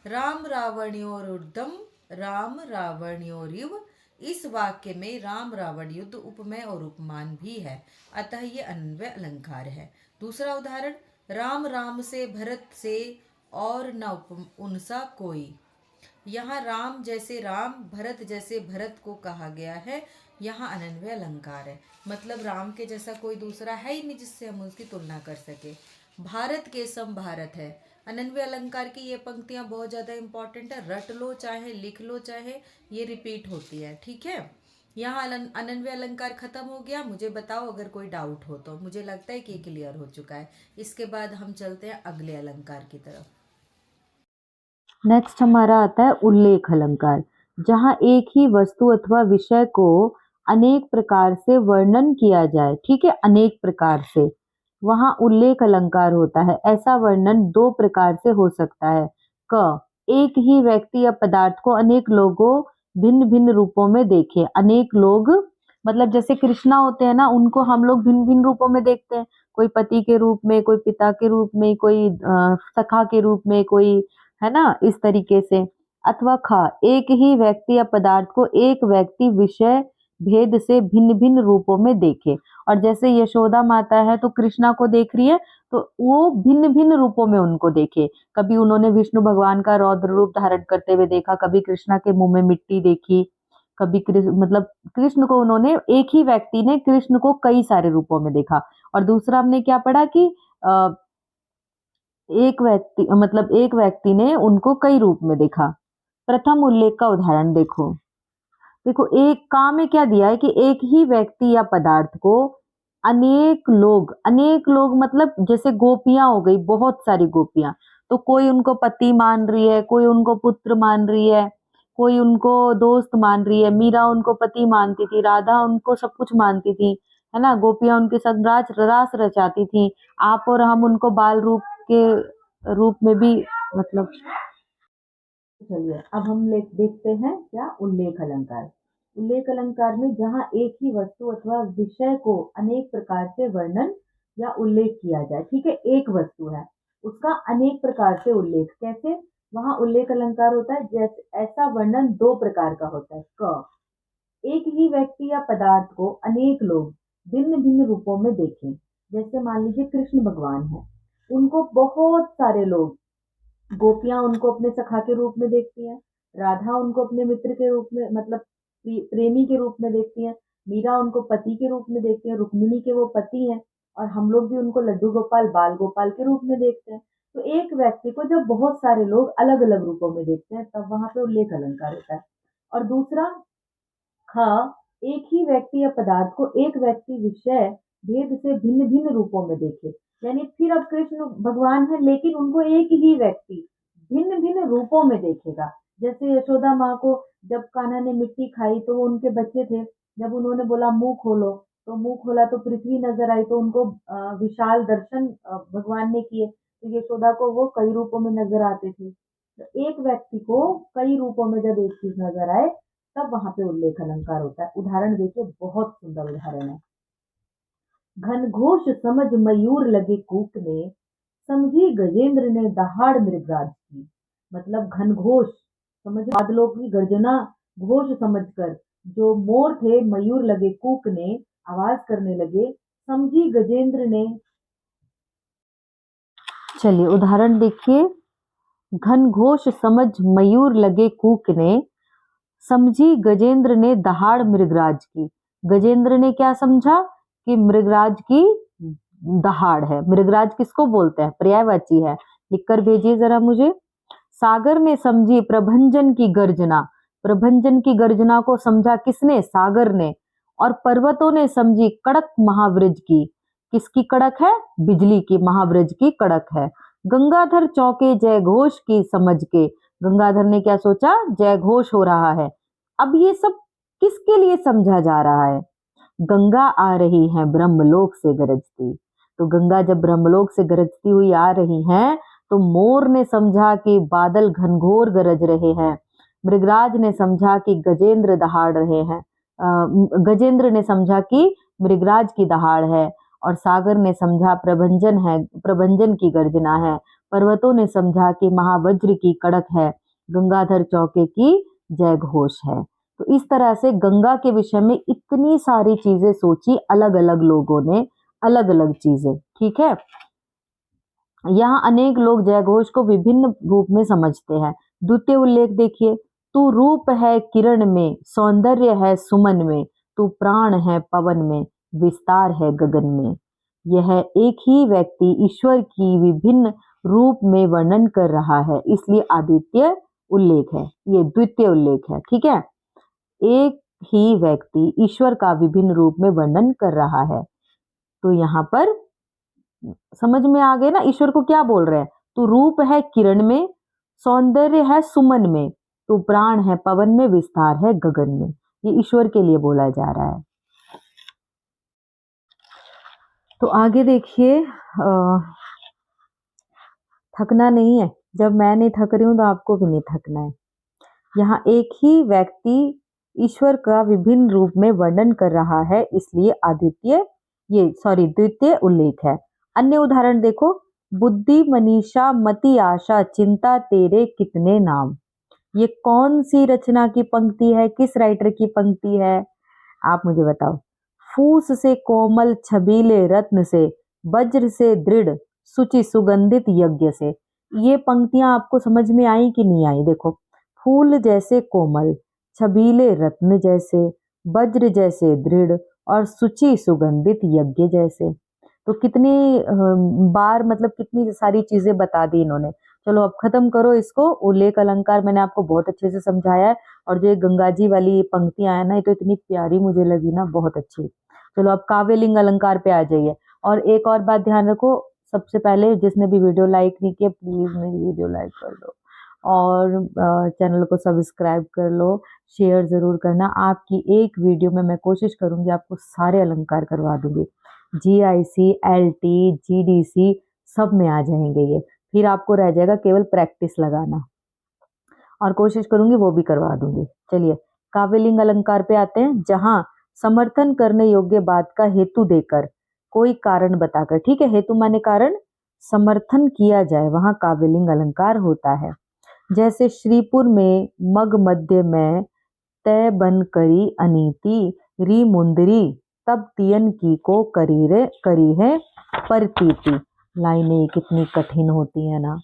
राम रावणयोरुद्धम, राम रावणयोरिव। इस वाक्य में राम रावण युद्ध उपमेय और उपमान भी है, अतः ये अन्वय अलंकार है। दूसरा उदाहरण, राम राम से भरत से और न उनसा कोई। यहाँ राम जैसे राम, भरत जैसे भरत को कहा गया है। यहाँ अनन्वय अलंकार है, मतलब राम के जैसा कोई दूसरा है ही नहीं जिससे हम उसकी तुलना कर सके। भारत के सम भारत है। अनन्वय अलंकार की ये पंक्तियां बहुत ज़्यादा इंपॉर्टेंट है, रट लो चाहे लिख लो, चाहे ये रिपीट होती है, ठीक है। यहाँ अनन्वय अलंकार खत्म हो गया। मुझे बताओ अगर कोई डाउट हो तो। मुझे लगता है कि ये क्लियर हो चुका है। इसके बाद हम चलते हैं अगले अलंकार की तरफ। नेक्स्ट हमारा आता है उल्लेख अलंकार, जहाँ एक ही वस्तु अथवा विषय को अनेक प्रकार से वर्णन किया जाए, ठीक है, अनेक प्रकार से, वहाँ उल्लेख अलंकार होता है। ऐसा वर्णन दो प्रकार से हो सकता है। क, एक ही व्यक्ति या पदार्थ को अनेक लोगों भिन्न भिन्न रूपों में देखे। अनेक लोग मतलब जैसे कृष्णा होते हैं ना, उनको हम लोग भिन्न भिन्न रूपों में देखते हैं। कोई पति के रूप में, कोई पिता के रूप में, कोई सखा के रूप में, कोई, है ना, इस तरीके से। अथवा ख, एक ही व्यक्ति या पदार्थ को एक व्यक्ति विषय भेद से भिन्न भिन्न रूपों में देखे। और जैसे यशोदा माता है तो कृष्णा को देख रही है, तो वो भिन्न भिन्न रूपों में उनको देखे। कभी उन्होंने विष्णु भगवान का रौद्र रूप धारण करते हुए देखा, कभी कृष्णा के मुंह में मिट्टी देखी, कभी कृष्ण मतलब कृष्ण को उन्होंने, एक ही व्यक्ति ने कृष्ण को कई सारे रूपों में देखा। और दूसरा हमने क्या पढ़ा कि एक व्यक्ति ने उनको कई रूप में देखा। प्रथम उल्लेख का उदाहरण देखो। देखो एक काम में क्या दिया है कि एक ही व्यक्ति या पदार्थ को अनेक लोग मतलब जैसे गोपियां हो गई, बहुत सारी गोपियां, तो कोई उनको पति मान रही है, कोई उनको पुत्र मान रही है, कोई उनको दोस्त मान रही है। मीरा उनको पति मानती थी, राधा उनको सब कुछ मानती थी, है ना, गोपियां उनके साथ रास रचाती थी। आप और हम उनको बाल रूप के रूप में भी मतलब। चलिए अब हम देखते हैं क्या उल्लेख अलंकार। उल्लेख अलंकार में जहाँ एक ही वस्तु अथवा विषय को अनेक प्रकार से वर्णन या उल्लेख किया जाए, ठीक है, एक वस्तु है उसका अनेक प्रकार से उल्लेख, कैसे? वहां उल्लेख अलंकार होता है जैसे ऐसा वर्णन दो प्रकार का होता है। क, एक ही व्यक्ति या पदार्थ को अनेक लोग भिन्न भिन्न रूपों में देखें। जैसे मान लीजिए कृष्ण भगवान है, उनको बहुत सारे लोग, गोपियां उनको अपने सखा के रूप में देखती हैं, राधा उनको अपने मित्र के रूप में मतलब प्रेमी के रूप में देखती हैं, मीरा उनको पति के रूप में देखती है, रुक्मिणी के वो पति हैं, और हम लोग भी उनको लड्डू गोपाल बाल गोपाल के रूप में देखते हैं। तो एक व्यक्ति को जब बहुत सारे लोग अलग अलग रूपों में देखते हैं तब वहां पे उल्लेख अलंकार होता है। और दूसरा हाँ, एक ही व्यक्ति या पदार्थ को एक व्यक्ति विषय भेद से भिन्न भिन्न रूपों में देखे। यानी फिर अब कृष्ण भगवान है लेकिन उनको एक ही व्यक्ति भिन्न भिन्न रूपों में देखेगा। जैसे यशोदा माँ को जब कान्हा ने मिट्टी खाई तो वो उनके बच्चे थे, जब उन्होंने बोला मुंह खोलो तो मुंह खोला तो पृथ्वी नजर आई, तो उनको विशाल दर्शन भगवान ने किए। तो यशोदा को वो कई रूपों में नजर आते थे। तो एक व्यक्ति को कई रूपों में जब एक चीज नजर आए तब वहां पे उल्लेख अलंकार होता है। उदाहरण देखिए, बहुत सुंदर उदाहरण है। घन घोष समझ मयूर लगे कूकने, समझी गजेंद्र ने दहाड़ मृगराज की। मतलब घन घोष समझ, बादलों की गर्जना घोष समझकर जो मोर थे मयूर लगे कूकने, आवाज करने लगे, समझी गजेंद्र ने, चलिए उदाहरण देखिए, घन घोष समझ मयूर लगे कूकने, समझी गजेंद्र ने दहाड़ मृगराज की। गजेंद्र ने क्या समझा कि मृगराज की दहाड़ है। मृगराज किसको बोलते हैं? पर्यायवाची है। लिखकर भेजिए जरा मुझे। सागर ने समझी प्रभंजन की गर्जना, प्रभंजन की गर्जना को समझा किसने? सागर ने। और पर्वतों ने समझी कड़क महावृज की। किसकी कड़क है? बिजली की, महावृज की कड़क है। गंगाधर चौके जय घोष की समझ के, गंगाधर ने क्या सोचा? जय घोष हो रहा है। अब ये सब किसके लिए समझा जा रहा है? गंगा आ रही है ब्रह्मलोक से गरजती। तो गंगा जब ब्रह्मलोक से गरजती हुई आ रही हैं, तो मोर ने समझा कि बादल घनघोर गरज रहे हैं। मृगराज ने समझा कि गजेंद्र दहाड़ रहे हैं। गजेंद्र ने समझा कि मृगराज की दहाड़ है। और सागर ने समझा प्रभंजन है, प्रभंजन की गर्जना है। पर्वतों ने समझा कि महावज्र की कड़क है। गंगाधर चौके की जय घोष है। तो इस तरह से गंगा के विषय में इतनी सारी चीजें सोची अलग अलग लोगों ने, अलग अलग चीजें। ठीक है, यहाँ अनेक लोग जयघोष को विभिन्न रूप में समझते हैं। द्वितीय उल्लेख देखिए, तू रूप है किरण में, सौंदर्य है सुमन में, तू प्राण है पवन में, विस्तार है गगन में। यह एक ही व्यक्ति ईश्वर की विभिन्न रूप में वर्णन कर रहा है, इसलिए अद्वितीय उल्लेख है। ये द्वितीय उल्लेख है। ठीक है, एक ही व्यक्ति ईश्वर का विभिन्न रूप में वर्णन कर रहा है। तो यहाँ पर समझ में आ गए ना, ईश्वर को क्या बोल रहे हैं? तो रूप है किरण में, सौंदर्य है सुमन में, तो प्राण है पवन में, विस्तार है गगन में। ये ईश्वर के लिए बोला जा रहा है। तो आगे देखिए, थकना नहीं है। जब मैं नहीं थक रही हूं तो आपको भी नहीं थकना है। यहाँ एक ही व्यक्ति ईश्वर का विभिन्न रूप में वर्णन कर रहा है, इसलिए द्वितीय उल्लेख है। अन्य उदाहरण देखो, बुद्धि मनीषा मति आशा चिंता तेरे कितने नाम। ये कौन सी रचना की पंक्ति है? किस राइटर की पंक्ति है? आप मुझे बताओ। फूस से कोमल छबीले रत्न से, वज्र से दृढ़ सुचि सुगंधित यज्ञ से। ये पंक्तियां आपको समझ में आई कि नहीं आई? देखो, फूल जैसे कोमल, छबीले रत्न जैसे, वज्र जैसे दृढ़ और सुचि सुगंधित यज्ञ जैसे। तो कितनी बार, मतलब कितनी सारी चीजें बता दी इन्होंने। चलो अब खत्म करो इसको। उल्लेख अलंकार मैंने आपको बहुत अच्छे से समझाया है। और जो ये गंगा जी वाली पंक्तियां है ना, ये तो इतनी प्यारी मुझे लगी ना, बहुत अच्छी। चलो अब काव्यलिंग अलंकार पे आ जाइए। और एक और बात ध्यान रखो, सबसे पहले जिसने भी वीडियो लाइक नहीं किया, प्लीज मेरी वीडियो लाइक कर दो और चैनल को सब्सक्राइब कर लो। शेयर जरूर करना। आपकी एक वीडियो में मैं कोशिश करूंगी आपको सारे अलंकार करवा दूंगी। GIC, LT, GDC सब में आ जाएंगे ये। फिर आपको रह जाएगा केवल प्रैक्टिस लगाना, और कोशिश करूंगी वो भी करवा दूंगी। चलिए काव्यलिंग अलंकार पे आते हैं। जहां समर्थन करने योग्य बात का हेतु देकर, कोई कारण बताकर, ठीक है, हेतु माने कारण, समर्थन किया जाए, वहां काव्यलिंग अलंकार होता है। जैसे श्रीपुर में मग मध्य में तय बन करी अनीति, री मुंदरी तब तियन की को करी है परतीति। लाइनें कितनी कठिन होती है ना।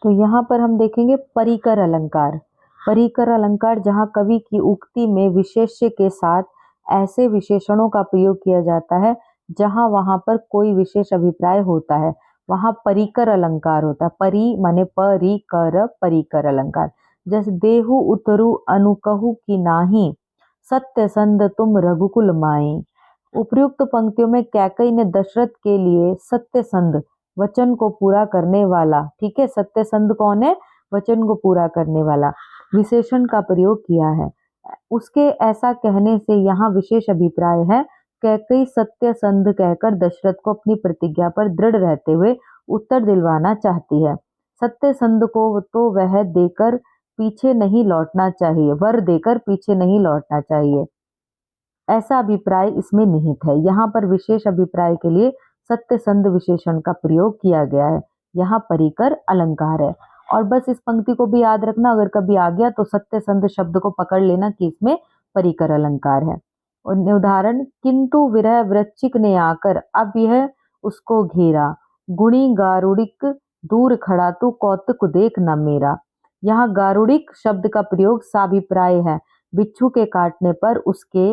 तो यहाँ पर हम देखेंगे परिकर अलंकार। परिकर अलंकार जहाँ कवि की उक्ति में विशेष्य के साथ ऐसे विशेषणों का प्रयोग किया जाता है जहाँ वहां पर कोई विशेष अभिप्राय होता है, वहां परिकर अलंकार होता है। परि माने परिकर, परिकर अलंकार। जैसे देहु उतरु अनुकहु की नाही, सत्य संद तुम रघुकुल माई। उपयुक्त पंक्तियों में कैकई ने दशरथ के लिए सत्य संद, वचन को पूरा करने वाला, ठीक है, सत्य संद कौन है? वचन को पूरा करने वाला, विशेषण का प्रयोग किया है। उसके ऐसा कहने से यहाँ विशेष अभिप्राय है। कैकई सत्य संध कहकर दशरथ को अपनी प्रतिज्ञा पर दृढ़ रहते हुए उत्तर दिलवाना चाहती है। सत्य संध को तो वह देकर पीछे नहीं लौटना चाहिए, वर देकर पीछे नहीं लौटना चाहिए, ऐसा अभिप्राय इसमें निहित है। यहाँ पर विशेष अभिप्राय के लिए सत्य संध विशेषण का प्रयोग किया गया है। यहाँ परिकर अलंकार है। और बस इस पंक्ति को भी याद रखना, अगर कभी आ गया तो सत्य संध शब्द को पकड़ लेना कि इसमें परिकर अलंकार है। उदाहरण, किंतु विरह वृश्चिक ने आकर अब यह उसको घेरा, गुणी गारुड़िक दूर खड़ा तू कौतुक देख न मेरा। यहाँ गारुड़िक शब्द का प्रयोग साभिप्राय है, बिच्छू के काटने पर उसके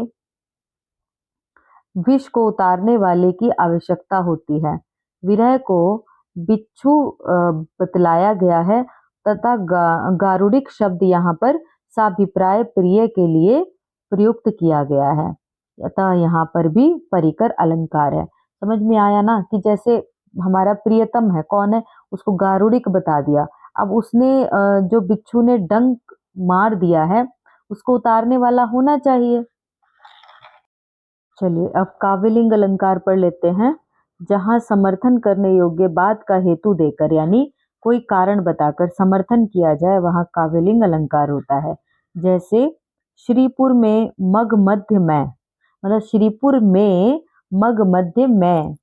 विष को उतारने वाले की आवश्यकता होती है। विरह को बिच्छू बतलाया गया है तथा गारुड़िक शब्द यहाँ पर साभिप्राय प्रिय के लिए प्रयुक्त किया गया है। अतः यहाँ पर भी परिकर अलंकार है। समझ में आया ना कि जैसे हमारा प्रियतम है, कौन है, उसको गारुड़िक बता दिया। अब उसने जो बिच्छू ने डंक मार दिया है उसको उतारने वाला होना चाहिए। चलिए अब काव्यलिंग अलंकार पढ़ लेते हैं। जहां समर्थन करने योग्य बात का हेतु देकर यानी कोई कारण बताकर समर्थन किया जाए वहां काव्यलिंग अलंकार होता है। जैसे श्रीपुर में मग मध्य में, मतलब श्रीपुर में मग मध्य में,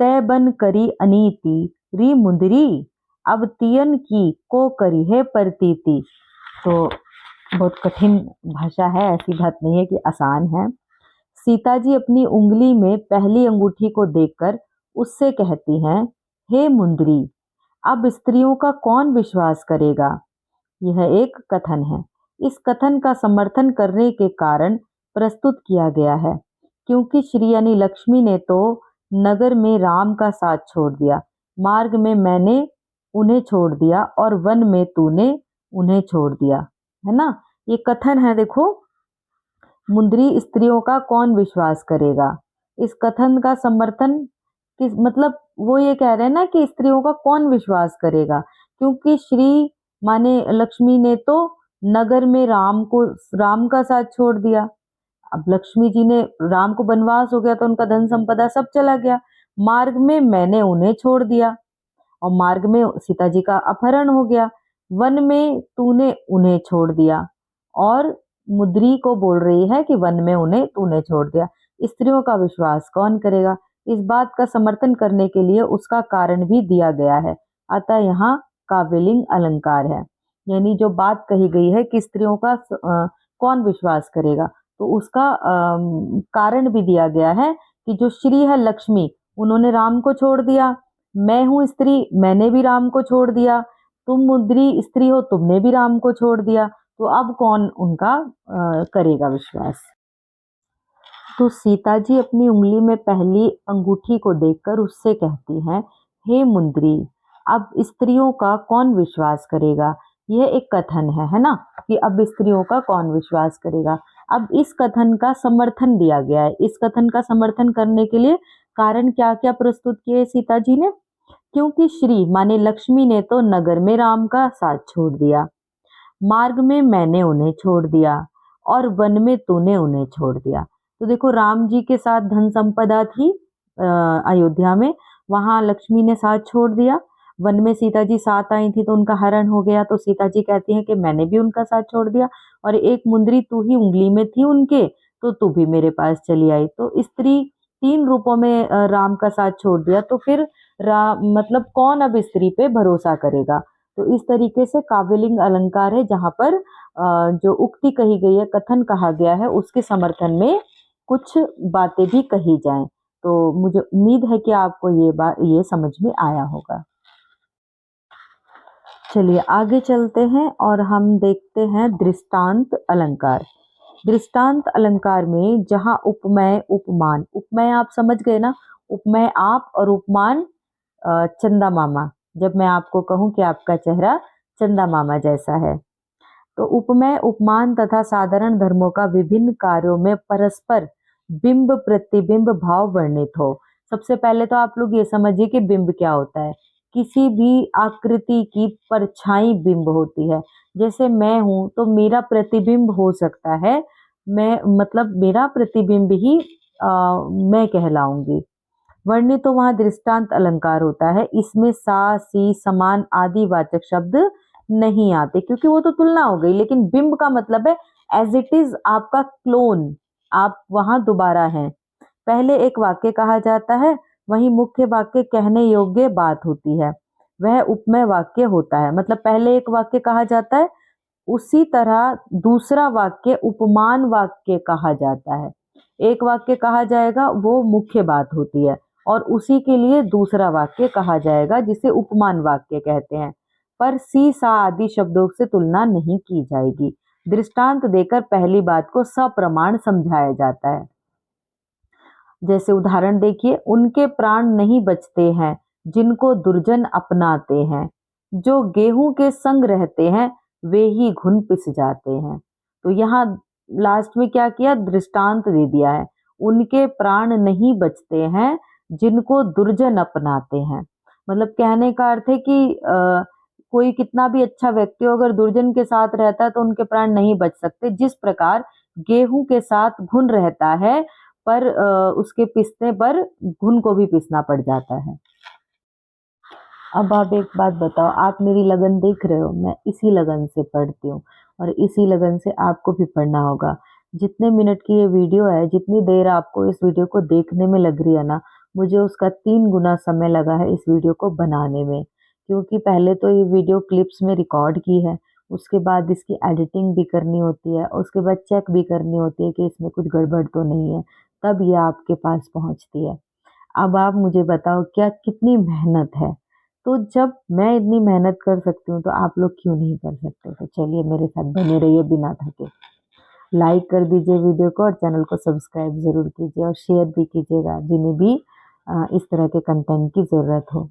तय बन करी अनीति री मुंदरी, अब तियन की को करी है प्रतीति। तो बहुत कठिन भाषा है, ऐसी बात नहीं है कि आसान है। सीता जी अपनी उंगली में पहली अंगूठी को देखकर उससे कहती हैं, हे मुंदरी, अब स्त्रियों का कौन विश्वास करेगा। यह एक कथन है। इस कथन का समर्थन करने के कारण प्रस्तुत किया गया है, क्योंकि श्री यानी लक्ष्मी ने तो नगर में राम का साथ छोड़ दिया, मार्ग में मैंने उन्हें छोड़ दिया और वन में तूने उन्हें छोड़ दिया, है ना। ये कथन है, देखो, मुंदरी स्त्रियों का कौन विश्वास करेगा। इस कथन का समर्थन किस, मतलब वो ये कह रहे हैं ना कि स्त्रियों का कौन विश्वास करेगा, क्योंकि श्री माने लक्ष्मी ने तो नगर में राम का साथ छोड़ दिया। अब लक्ष्मी जी ने, राम को वनवास हो गया तो उनका धन संपदा सब चला गया। मार्ग में मैंने उन्हें छोड़ दिया और मार्ग में सीता जी का अपहरण हो गया। वन में तूने उन्हें छोड़ दिया, और मुद्री को बोल रही है कि वन में उन्हें तूने छोड़ दिया। स्त्रियों का विश्वास कौन करेगा। इस बात का समर्थन करने के लिए उसका कारण भी दिया गया है, अतः यहाँ काव्यलिंग अलंकार है। यानी जो बात कही गई है कि स्त्रियों का कौन विश्वास करेगा, तो उसका कारण भी दिया गया है कि जो श्री है लक्ष्मी, उन्होंने राम को छोड़ दिया। मैं हूँ स्त्री, मैंने भी राम को छोड़ दिया। तुम मुद्री स्त्री हो, तुमने भी राम को छोड़ दिया, तो अब कौन उनका करेगा विश्वास। तो सीता जी अपनी उंगली में पहली अंगूठी को देखकर उससे कहती हैं, हे मुंदरी, अब स्त्रियों का कौन विश्वास करेगा। यह एक कथन है ना, कि अब स्त्रियों का कौन विश्वास करेगा। अब इस कथन का समर्थन दिया गया है। इस कथन का समर्थन करने के लिए कारण क्या क्या प्रस्तुत किए सीता जी ने, क्योंकि श्री माने लक्ष्मी ने तो नगर में राम का साथ छोड़ दिया, मार्ग में मैंने उन्हें छोड़ दिया, और वन में तूने उन्हें छोड़ दिया। तो देखो, राम जी के साथ धन संपदा थी अयोध्या में, वहां लक्ष्मी ने साथ छोड़ दिया। वन में सीता जी साथ आई थी तो उनका हरण हो गया, तो सीता जी कहती हैं कि मैंने भी उनका साथ छोड़ दिया, और एक मुंदरी तू ही उंगली में थी उनके, तो तू भी मेरे पास चली आई। तो स्त्री तीन रूपों में राम का साथ छोड़ दिया, तो फिर मतलब कौन अब स्त्री पे भरोसा करेगा। तो इस तरीके से काव्यलिंग अलंकार है, जहाँ पर जो उक्ति कही गई है, कथन कहा गया है, उसके समर्थन में कुछ बातें भी कही जाएं। तो मुझे उम्मीद है कि आपको ये समझ में आया होगा। चलिए आगे चलते हैं और हम देखते हैं दृष्टांत अलंकार। दृष्टांत अलंकार में जहाँ उपमेय उपमान, उपमेय आप समझ गए ना, उपमेय आप और उपमान चंदा मामा। जब मैं आपको कहूं कि आपका चेहरा चंदा मामा जैसा है, तो उपमेय उपमान तथा साधारण धर्मों का विभिन्न कार्यों में परस्पर बिंब प्रतिबिंब भाव वर्णित हो। सबसे पहले तो आप लोग ये समझिए कि बिंब क्या होता है। किसी भी आकृति की परछाई बिंब होती है। जैसे मैं हूं तो मेरा प्रतिबिंब हो सकता है, मैं मतलब मेरा प्रतिबिंब ही मैं कहलाऊंगी। वर्णित तो वहां दृष्टांत अलंकार होता है, इसमें सा सी समान आदि वाचक शब्द नहीं आते, क्योंकि वो तो तुलना हो गई। लेकिन बिंब का मतलब है एज इट इज आपका क्लोन, आप वहां दोबारा हैं। पहले एक वाक्य कहा जाता है, वहीं मुख्य वाक्य कहने योग्य बात होती है, वह उपमेय वाक्य होता है। मतलब पहले एक वाक्य कहा जाता है, उसी तरह दूसरा वाक्य उपमान वाक्य कहा जाता है। एक वाक्य कहा जाएगा वो मुख्य बात होती है, और उसी के लिए दूसरा वाक्य कहा जाएगा जिसे उपमान वाक्य कहते हैं। पर सी सा आदि शब्दों से तुलना नहीं की जाएगी। दृष्टांत देकर पहली बात को सप्रमाण समझाया जाता है। जैसे उदाहरण देखिए, उनके प्राण नहीं बचते हैं जिनको दुर्जन अपनाते हैं, जो गेहूं के संग रहते हैं वे ही घुन पिस जाते हैं। तो यहाँ लास्ट में क्या किया, दृष्टांत दे दिया है, उनके प्राण नहीं बचते हैं जिनको दुर्जन अपनाते हैं। मतलब कहने का अर्थ है कि कोई कितना भी अच्छा व्यक्ति हो, अगर दुर्जन के साथ रहता है तो उनके प्राण नहीं बच सकते। जिस प्रकार गेहूं के साथ घुन रहता है, पर उसके पिसने पर घुन को भी पिसना पड़ जाता है। अब आप एक बात बताओ, आप मेरी लगन देख रहे हो, मैं इसी लगन से पढ़ती हूँ और इसी लगन से आपको भी पढ़ना होगा। जितने मिनट की ये वीडियो है, जितनी देर आपको इस वीडियो को देखने में लग रही है ना, मुझे उसका 3 गुना समय लगा है इस वीडियो को बनाने में। क्योंकि पहले तो ये वीडियो क्लिप्स में रिकॉर्ड की है, उसके बाद इसकी एडिटिंग भी करनी होती है, उसके बाद चेक भी करनी होती है कि इसमें कुछ गड़बड़ तो नहीं है, तब ये आपके पास पहुँचती है। अब आप मुझे बताओ क्या कितनी मेहनत है। तो जब मैं इतनी मेहनत कर सकती हूँ तो आप लोग क्यों नहीं कर सकते? तो चलिए मेरे साथ बने रहिए बिना थके। लाइक कर दीजिए वीडियो को और चैनल को सब्सक्राइब ज़रूर कीजिए और शेयर भी कीजिएगा जिन्हें भी इस तरह के कंटेंट की ज़रूरत हो।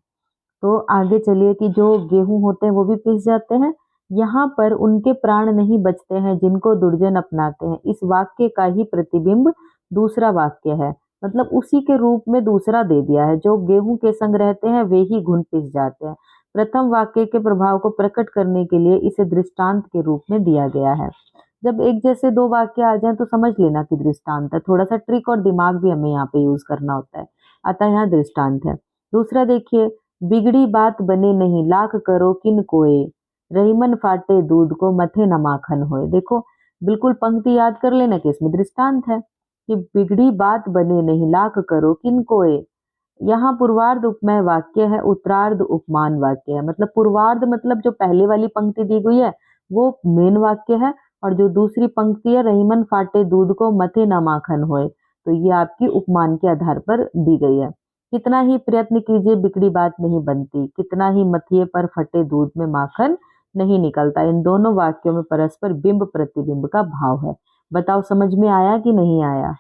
तो आगे चलिए कि जो गेहूँ होते हैं वो भी पिस जाते हैं। यहाँ पर उनके प्राण नहीं बचते हैं जिनको दुर्जन अपनाते हैं, इस वाक्य का ही प्रतिबिंब दूसरा वाक्य है। मतलब उसी के रूप में दूसरा दे दिया है, जो गेहूं के संग रहते हैं वे ही घुन पिस जाते हैं। प्रथम वाक्य के प्रभाव को प्रकट करने के लिए इसे दृष्टांत के रूप में दिया गया है। जब एक जैसे दो वाक्य आ जाएं तो समझ लेना कि दृष्टांत है। थोड़ा सा ट्रिक और दिमाग भी हमें यहाँ पे यूज करना होता है, अतः यहाँ दृष्टांत है। दूसरा देखिए, बिगड़ी बात बने नहीं लाख करो किन कोय, रहीमन फाटे दूध को मथे न माखन होए। देखो बिल्कुल पंक्ति याद कर लेना कि इसमें दृष्टांत है कि बिगड़ी बात बने नहीं लाख करो किन कोय। यहाँ पूर्वार्ध उपमेय वाक्य है, उत्तरार्ध उपमान वाक्य है। मतलब पूर्वार्ध मतलब जो पहले वाली पंक्ति दी गई है वो मेन वाक्य है, और जो दूसरी पंक्ति है रहीमन फाटे दूध को मथे न माखन होए, तो ये आपकी उपमान के आधार पर दी गई है। कितना ही प्रयत्न कीजिए बिगड़ी बात नहीं बनती, कितना ही मथिए पर फटे दूध में माखन नहीं निकलता। इन दोनों वाक्यों में परस्पर बिंब प्रतिबिंब का भाव है। बताओ समझ में आया कि नहीं आया?